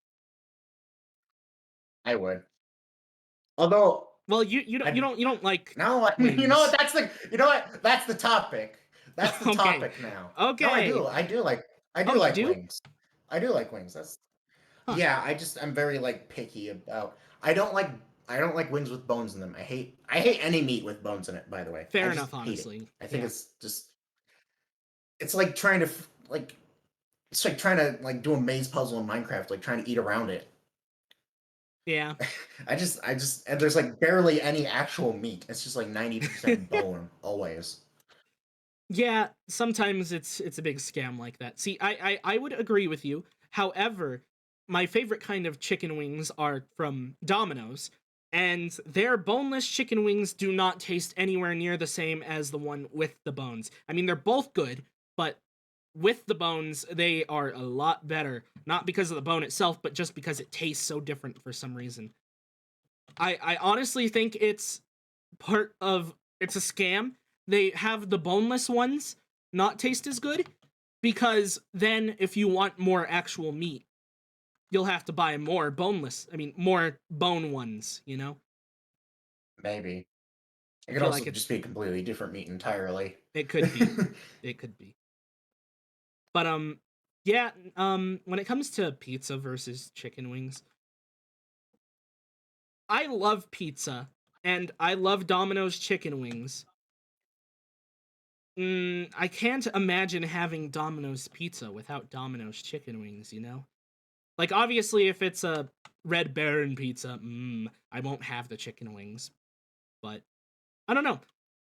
I would. Although Well, you I don't like no, wings. you know what? You know what? That's the topic. That's the Okay. topic now. Okay. No, I do like Oh, you do? wings. I do like wings. That's Huh. yeah. I'm very like picky about. I don't like wings with bones in them. I hate any meat with bones in it. By the way, Fair I just enough, hate it. honestly. I think Yeah. it's just it's like trying to like it's like trying to like do a maze puzzle in Minecraft, like trying to eat around it. Yeah. I just and there's like barely any actual meat. It's just like 90% bone always. Yeah, sometimes it's a big scam like that. See, I would agree with you. However, my favorite kind of chicken wings are from Domino's, and their boneless chicken wings do not taste anywhere near the same as the one with the bones. I mean, they're both good, but with the bones, they are a lot better. Not because of the bone itself, but just because it tastes so different for some reason. I honestly think it's a scam. They have the boneless ones not taste as good because then if you want more actual meat, you'll have to buy more more bone ones, you know? Maybe. It I could feel also like just be completely different meat entirely. it could be. It could be. But yeah, when it comes to pizza versus chicken wings, I love pizza and I love Domino's chicken wings. I can't imagine having Domino's pizza without Domino's chicken wings, you know? Like, obviously, if it's a Red Baron pizza, I won't have the chicken wings. But, I don't know.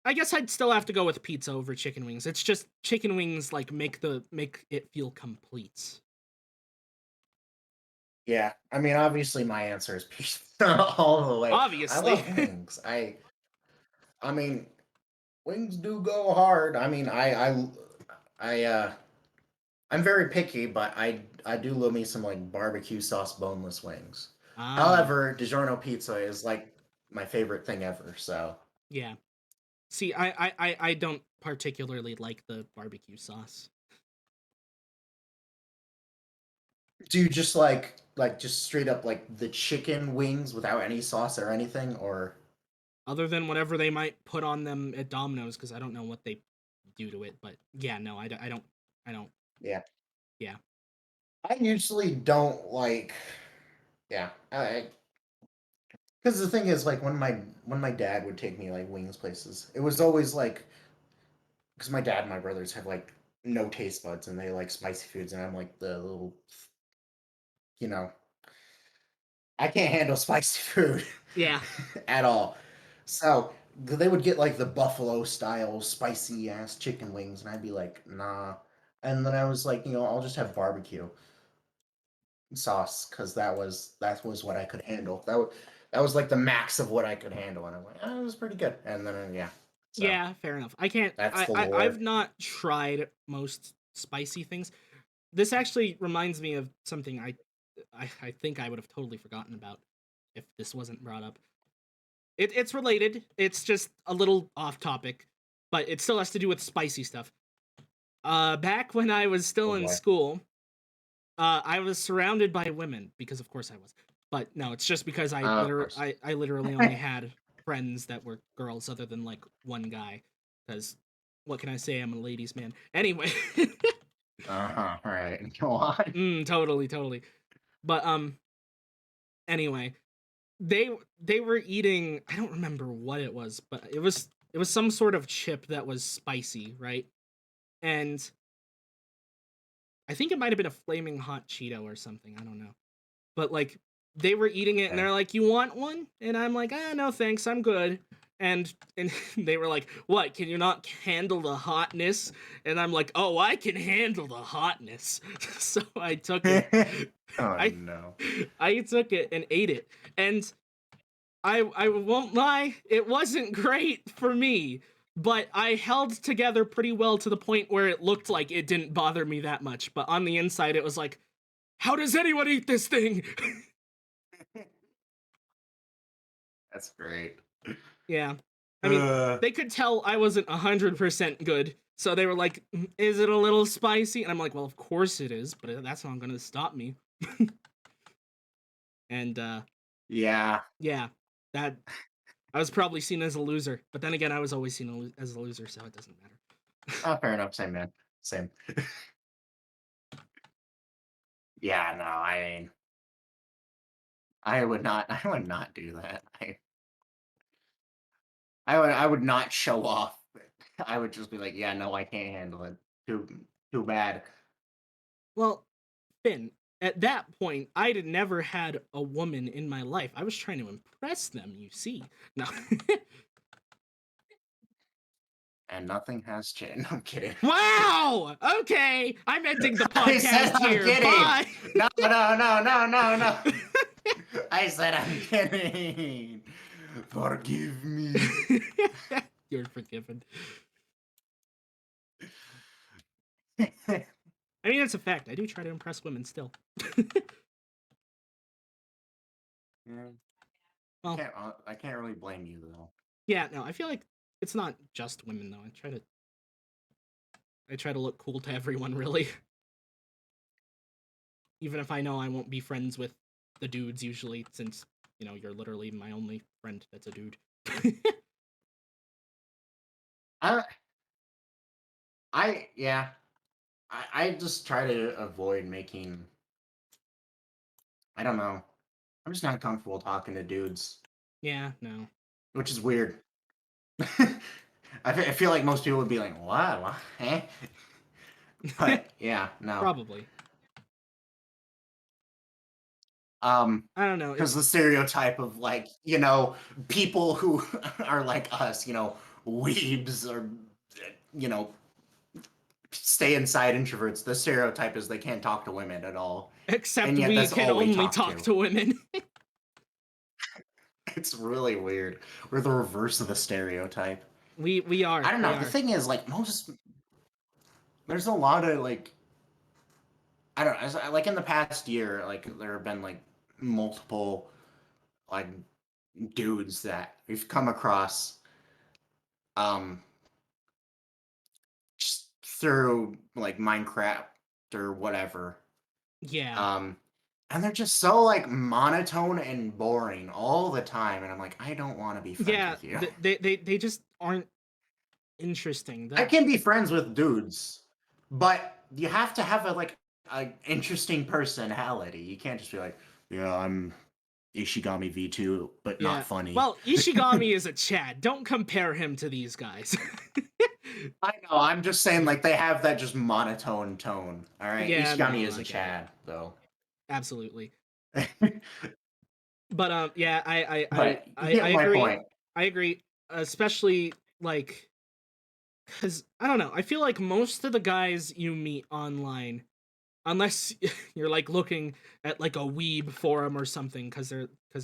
I guess I'd still have to go with pizza over chicken wings. It's just chicken wings, like, make it feel complete. Yeah, I mean, obviously, my answer is pizza all the way. I Obviously. love wings. I mean, wings do go hard. I mean, I I'm very picky, but I do love me some like barbecue sauce boneless wings. Ah, However, DiGiorno pizza is like my favorite thing ever. So, yeah. See, I don't particularly like the barbecue sauce. do you just like just straight up like the chicken wings without any sauce or anything, or Other than whatever they might put on them at Domino's, because I don't know what they do to it. But yeah, no, I don't. yeah? Yeah, I usually don't like. Yeah, because the thing is, like when my dad would take me like wings places, it was always like because my dad and my brothers have like no taste buds and they like spicy foods, and I'm like the little, you know, I can't handle spicy food yeah, at all. So they would get like the buffalo style spicy ass chicken wings, and I'd be like, nah. And then I was like, I'll just have barbecue sauce because that was what I could handle. That was like the max of what I could handle, and I'm like, it was pretty good. And then yeah, so yeah. Fair enough. I can't. that's the I've lore. not tried most spicy things. This actually reminds me of something I think I would have totally forgotten about if this wasn't brought up. It's related. It's just a little off topic, but it still has to do with spicy stuff. Back when I was Oh still in boy. school, I was surrounded by women because, of course, I was. But no, it's just because Of course. I literally only had friends that were girls, other than like one guy. Because what can I say? I'm a ladies' man. Anyway, Uh-huh. All right. Go on. totally, totally. But anyway, they were eating. I don't remember what it was, but it was some sort of chip that was spicy, right? And I think it might have been a flaming hot Cheeto or something. I don't know. But like they were eating it and Okay. they're like, "You want one?" And I'm like, "Ah, no, thanks. I'm good." and they were like, "What? Can you not handle the hotness?" And I'm like, "Oh, I can handle the hotness." So I took it. Oh I no. I took it and ate it, and I won't lie, it wasn't great for me, but I held together pretty well to the point where it looked like it didn't bother me that much. But on the inside, it was like, how does anyone eat this thing? That's great. Yeah. I mean, Uh, they could tell I wasn't 100% good. So they were like, is it a little spicy? And I'm like, well, of course it is, but that's not going to stop me. And yeah. yeah, that I was probably seen as a loser. But then again, I was always seen as a loser, so it doesn't matter. Oh, fair enough. Same man. Same. Yeah. No. I mean, I would not. I would not do that. I would not show off. I would just be like, yeah, no, I can't handle it. Too bad. Well, Finn, at that point, I'd never had a woman in my life. I was trying to impress them, you see. No. And nothing has changed. No, I'm kidding. Wow! Okay, I'm ending the I said podcast I'm here. kidding. Bye. No. I said I'm kidding. Forgive me. You're forgiven. Yeah. I mean, it's a fact. I do try to impress women still. Well, I can't really blame you though. yeah, no, I feel like it's not just women though. I try to look cool to everyone, really. Even if I know I won't be friends with the dudes usually, since you're literally my only friend that's a dude. I yeah. I just try to avoid making. I don't know. I'm just not comfortable talking to dudes, Yeah, no, which is weird. I feel like most people would be like, "What? What? Eh?" But yeah, no. probably. I don't know. Because It's the stereotype of like, people who are like us, weebs or, you know, stay inside introverts. The stereotype is they can't talk to women at all. except And yet we that's can all we only talk talk to. to women. It's really weird. We're the reverse of the stereotype. We are. I don't We know. The are. thing is, like, there's a lot of like, I don't know. Like in the past year, like there have been like multiple like dudes that we've come across, um, just through like Minecraft or whatever. Yeah. Um, and they're just so like monotone and boring all the time, and I'm like, I don't want to be friends Yeah. with you. They just aren't interesting. I That can be friends with dudes, but you have to have a interesting personality. You can't just be like, yeah, I'm Ishigami V2, but Yeah. not funny. Well, Ishigami is a Chad. Don't compare him to these guys. I know. I'm just saying, like they have that just monotone tone. All right, Yeah, Ishigami no, is I a get it. Chad, though. Absolutely. But yeah, But you get I my agree. point. I agree. Especially like, because I don't know. I feel like most of the guys you meet online, unless you're like looking at like a weeb forum or something, because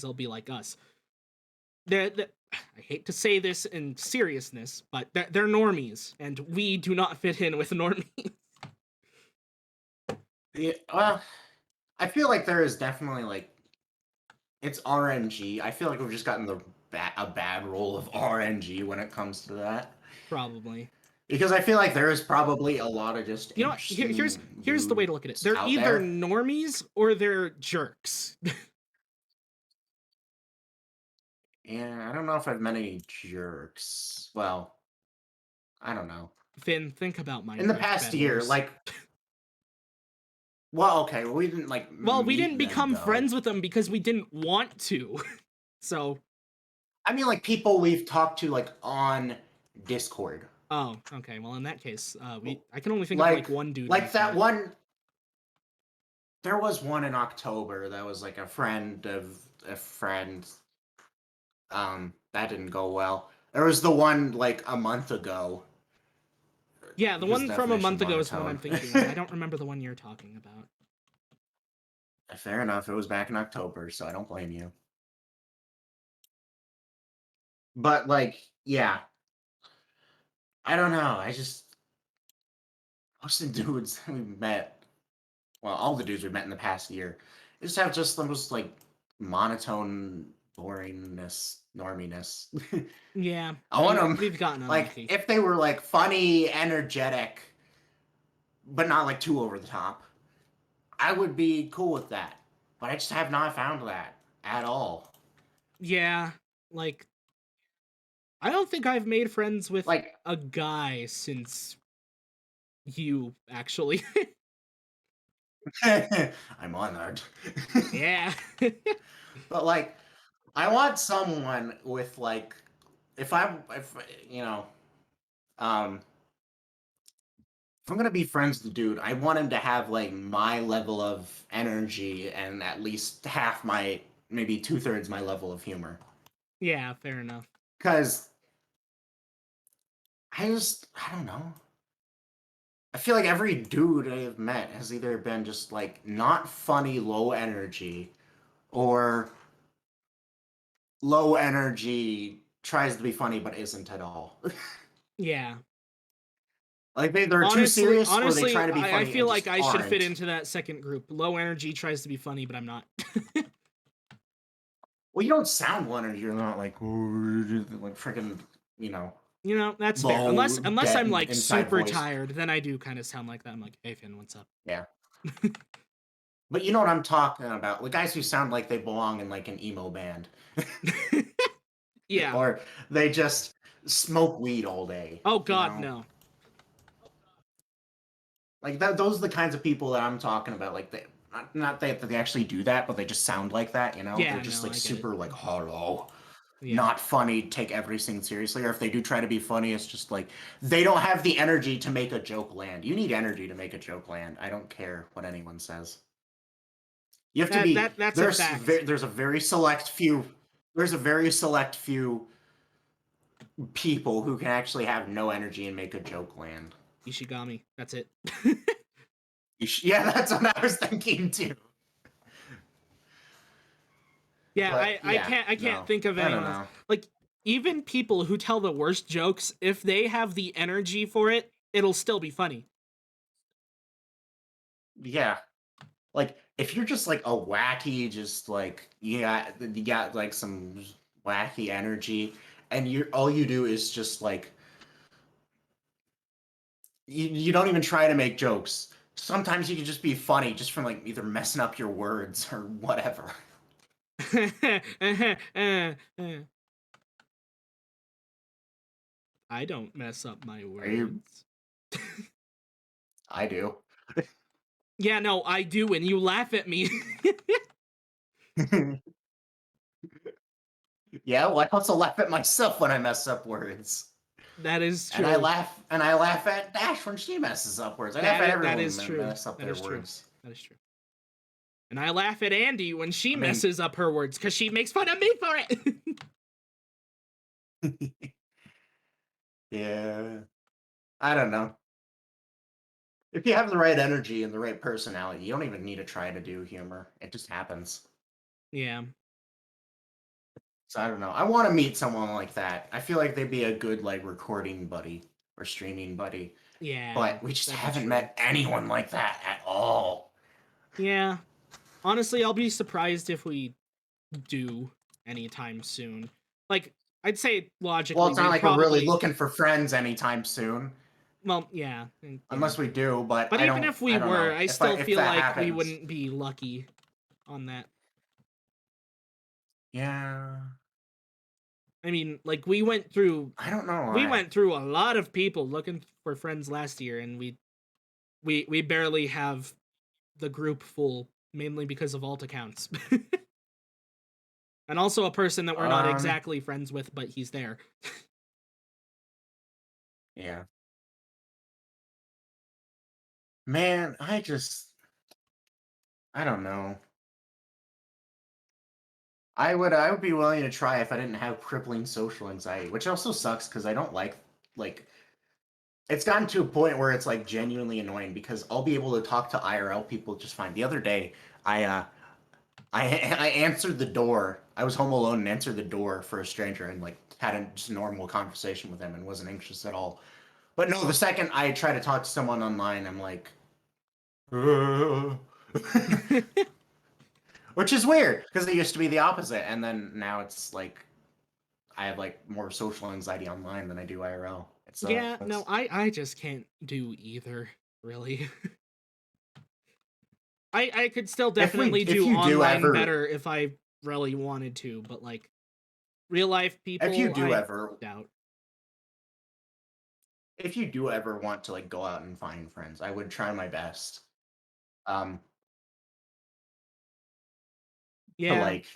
they'll be like us. They're I hate to say this in seriousness, but they're normies, and we do not fit in with normies. Yeah, well, I feel like there is definitely like it's RNG. I feel like we've just gotten a bad role of RNG when it comes to that. Probably. Because I feel like there is probably a lot of just You know what? Here's interesting the way to look at it. dudes They're out either there. normies or they're jerks. Yeah, I don't know if I've met any jerks. Well, I don't know. Finn, think about Minecraft In the past Bed year, Wars. like, well, okay, well, we didn't like Well, we meet didn't them become though. friends with them because we didn't want to. So, I mean, like people we've talked to like on Discord. oh, okay. Well, in that case, I can only think of Like, like one dude. like we've that met. one. There was one in October that was like a friend of a friend. That didn't go well. There was the one like a month ago. Yeah, the His one from a definition month ago is the one I'm monotone. thinking of. I don't remember the one you're talking about. Fair enough. It was back in October, so I don't blame you. But like, yeah, I don't know. Most of the dudes we met, well, all the dudes we met in the past year, just have just the most like monotone boringness, norminess. Yeah, I want them we've gotten like unlucky. if they were like funny, energetic, but not like too over the top. I would be cool with that. But I just have not found that at all. Yeah, like I don't think I've made friends with Like a guy since you actually. I'm honored. Yeah. But like I want someone with like if you know um if I'm gonna be friends with the dude, I want him to have like my level of energy and at least half my maybe 2/3 my level of humor. Yeah, fair enough. Cause I don't know. I feel like every dude I've met has either been just like not funny, low energy, or low energy tries to be funny but isn't at all. Yeah. Like they they're too Honestly, serious or they honestly, try to be I funny feel and like just I should fit aren't. into that second group. Low energy tries to be funny, but I'm not. Well, you don't sound one or you're not like like freaking, you know, You know, that's fair. low, Unless I'm dead like inside super voice. tired, then I do kind of sound like that. I'm like, "Hey Finn, what's up?" Yeah. But you know what I'm talking about. The guys who sound like they belong in like an emo band. Yeah. Or they just smoke weed all day, Oh you god, know? no. Like those are the kinds of people that I'm talking about. Like they not that they actually do that, but they just sound like that, you know? They're Yeah, just no, like I get it. super like hollow, Yeah. not funny, take everything seriously. Or if they do try to be funny, it's just like they don't have the energy to make a joke land. You need energy to make a joke land. I don't care what anyone says. You have to be That's a fact. there's a very select few there's a very select few people who can actually have no energy and make a joke land. Ishigami. That's it. Yeah, that's what I was thinking too. Yeah, But yeah, I can't no, think of I don't anyone else. know. Like even people who tell the worst jokes, if they have the energy for it, it'll still be funny. Yeah, like if you're just like a wacky, just like you got like some wacky energy, and you all you do is just like you don't even try to make jokes. Sometimes you can just be funny just from like either messing up your words or whatever. I don't mess up my Are you? words. I do. Yeah, no, I do, and you laugh at me. Yeah, well, I also laugh at myself when I mess up words. That is And I true. laugh and I laugh at Dash when she messes up words. I laugh at That everyone is when true. mess up That their is true. words. That is true. And I laugh at Andy when she I mean, messes up her words because she makes fun of me for it. yeah. I don't know. If you have the right energy and the right personality, you don't even need to try to do humor. It just happens. Yeah. So I don't know. I want to meet someone like that. I feel like they'd be a good like recording buddy or streaming buddy. Yeah. But we just That'd be haven't true. met anyone like that at all. Yeah. Honestly, I'll be surprised if we do anytime soon. Like, I'd say Well, logically, it's not we'd like we're really probably. looking for friends anytime soon. Well, yeah. Yeah. Unless we do, but But even if we I don't were, know. I still If feel that like we happens. wouldn't be lucky on that. Yeah. I mean, like, we Why. went through a lot of people looking for friends last year, and we barely have the group full, mainly because of alt accounts. And also a person that we're not Um exactly friends with, but he's there. yeah. Man, I don't know. I would be willing to try if I didn't have crippling social anxiety, which also sucks because I don't like it's gotten to a point where it's like genuinely annoying because I'll be able to talk to IRL people just fine. The other day, I answered the door. I was home alone and answered the door for a stranger and like had a just normal conversation with him and wasn't anxious at all. But no, the second I try to talk to someone online, I'm like, which is weird because it used to be the opposite, and then now it's like I have like more social anxiety online than I do IRL. It Yeah, sucks. no, I just can't do either, really. I could still definitely If do you do online ever better if I really wanted to, but like real life if you people, do I ever doubt. if you do ever want to like go out and find friends, I would try my best. Um, to Yeah. like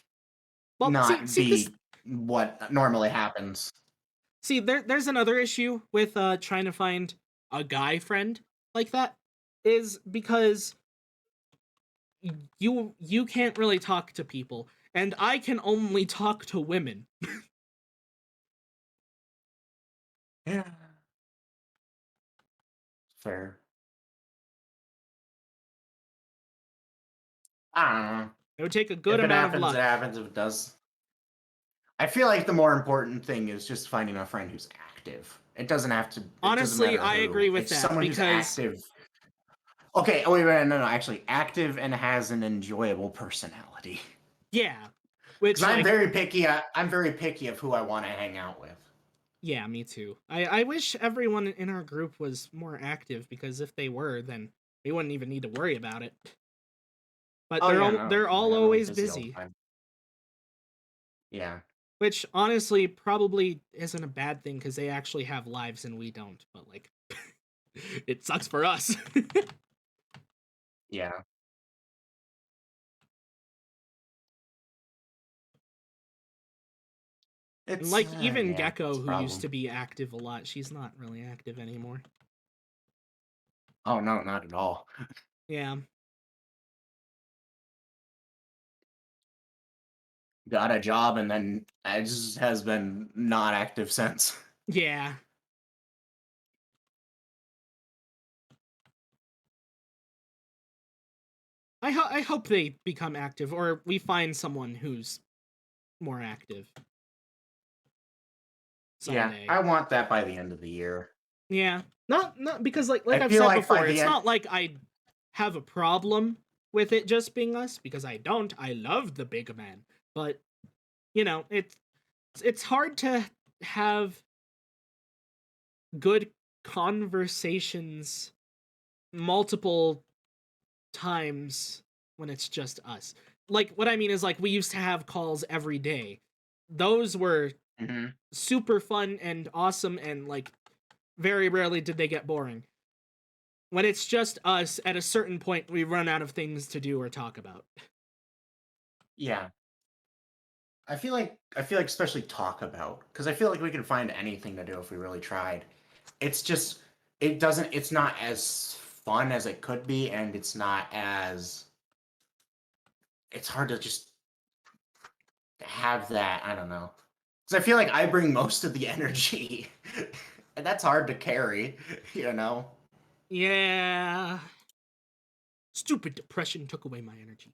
Well, not this be what normally happens. there's another issue with trying to find a guy friend like that is because you can't really talk to people and I can only talk to women. Yeah, fair. I don't know. It would take a good If it amount of happens, it luck. happens. If it does, I feel like the more important thing is just finding a friend who's active. It doesn't have to. It doesn't Honestly, matter I who. agree with It's that someone who's because active. Okay. Oh, wait. No. Actually, active and has an enjoyable personality. yeah, Because which I'm like very picky. I'm very picky of who I want to hang out with. yeah, me too. I wish everyone in our group was more active because if they were, then we wouldn't even need to worry about it. But Oh yeah, no. they're all Everyone's always busy all the busy, time. Yeah. which honestly probably isn't a bad thing because they actually have lives and we don't. But like, it sucks for us. Yeah. And It's like even yeah. It's Gecko, a who used problem. to be active a lot, she's not really active anymore. Oh no, not at all. Yeah, Got a job and then just has been not active since. yeah. I hope they become active, or we find someone who's more active Yeah, someday. I want that by the end of the year. Yeah, not because I like I've feel said like by before, the it's end. not like I have a problem with it just being us because I don't. I love the big man, but you know, it's hard to have good conversations multiple times when it's just us. Like what I mean is like we used to have calls every day. Those were Mhm. super fun and awesome and like very rarely did they get boring. When it's just us, at a certain point we run out of things to do or talk about. Yeah, I feel like especially talk about because I feel like we can find anything to do if we really tried. It's just it doesn't. It's not as fun as it could be, and it's not as. It's hard to just have that. I don't know because I feel like I bring most of the energy, and that's hard to carry. You know. Yeah. Stupid depression took away my energy.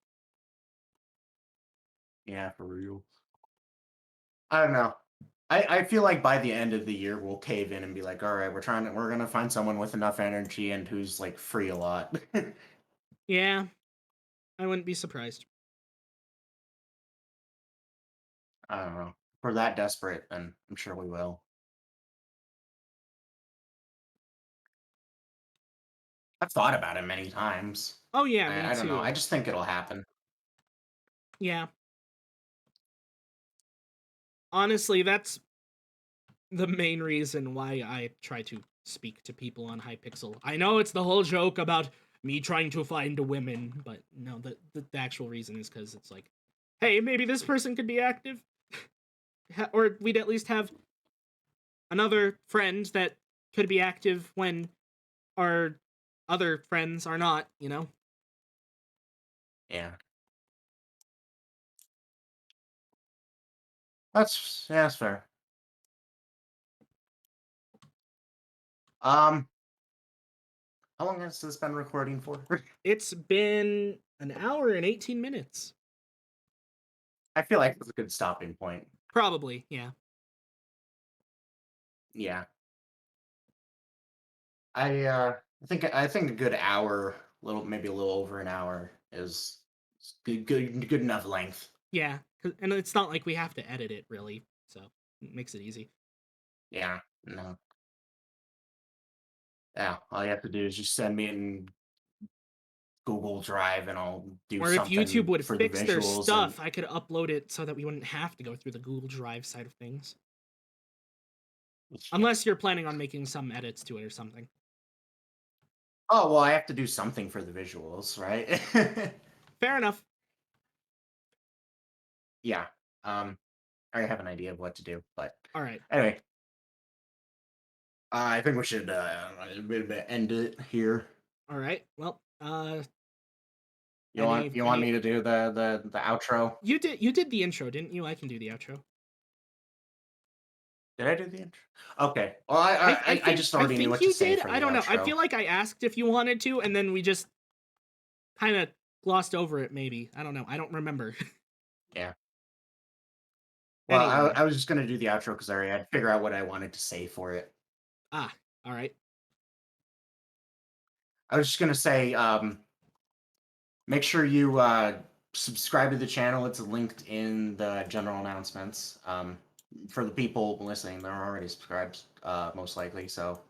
Yeah, for real. I don't know. I feel like by the end of the year we'll cave in and be like, all right, we're gonna find someone with enough energy and who's like free a lot. Yeah, I wouldn't be surprised. I don't know. If we're that desperate, then I'm sure we will. I've thought about it many times. Oh yeah, me I don't know. I too. just think it'll happen. Yeah. Honestly, that's the main reason why I try to speak to people on Hypixel. I know it's the whole joke about me trying to find women, but no, the actual reason is because it's like, hey, maybe this person could be active, or we'd at least have another friend that could be active when our other friends are not. You know? Yeah. That's fair. Um, how long has this been recording for? It's been an hour and 18 minutes. I feel like it's a good stopping point. Probably, yeah. Yeah. I think a good hour, maybe a little over an hour is good enough length. Yeah, and it's not like we have to edit it really, so it makes it easy. Yeah. No. Yeah. All you have to do is just send me in Google Drive, and I'll do Or if YouTube something would for the fix their visuals. And stuff, I could upload it so that we wouldn't have to go through the Google Drive side of things. Unless you're planning on making some edits to it or something. Oh well, I have to do something for the visuals, right? Fair enough. Yeah. I have an idea of what to do, but All right. anyway, I think we should end it here. All right. Well, You want me to do the outro? you did the intro, didn't you? I can do the outro. Did I do the intro? Okay. Well, I just I already knew think what you to say did. for I the don't know. I outro. feel like I asked if you wanted to, and then we just kind of glossed over it. Maybe I don't know. I don't remember. Yeah. Well, Anyway. I was just gonna do the outro because I already had to figure out what I wanted to say for it. All right. I was just gonna say, make sure you subscribe to the channel. It's linked in the general announcements. For the people listening, they're already subscribed, most likely. So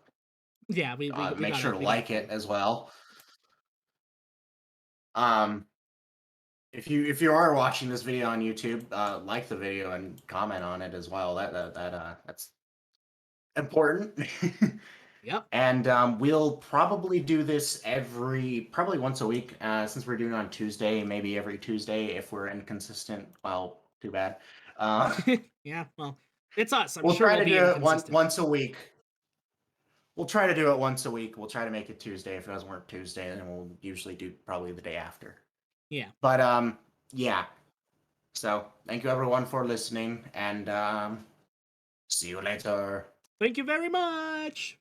Yeah, we make sure to we gotta like it follow. as well. Um, if you are watching this video on YouTube, like the video and comment on it as well. That's important. Yep. And we'll probably do this probably once a week, since we're doing it on Tuesday, maybe every Tuesday if we're inconsistent. Well, too bad. Yeah. Well, it's us. I'm We'll sure try we'll to be do it inconsistent. once a week. We'll try to do it once a week. We'll try to make it Tuesday. If it doesn't work Tuesday, then we'll usually do probably the day after. Yeah. But yeah. So thank you everyone for listening, and see you later. Thank you very much.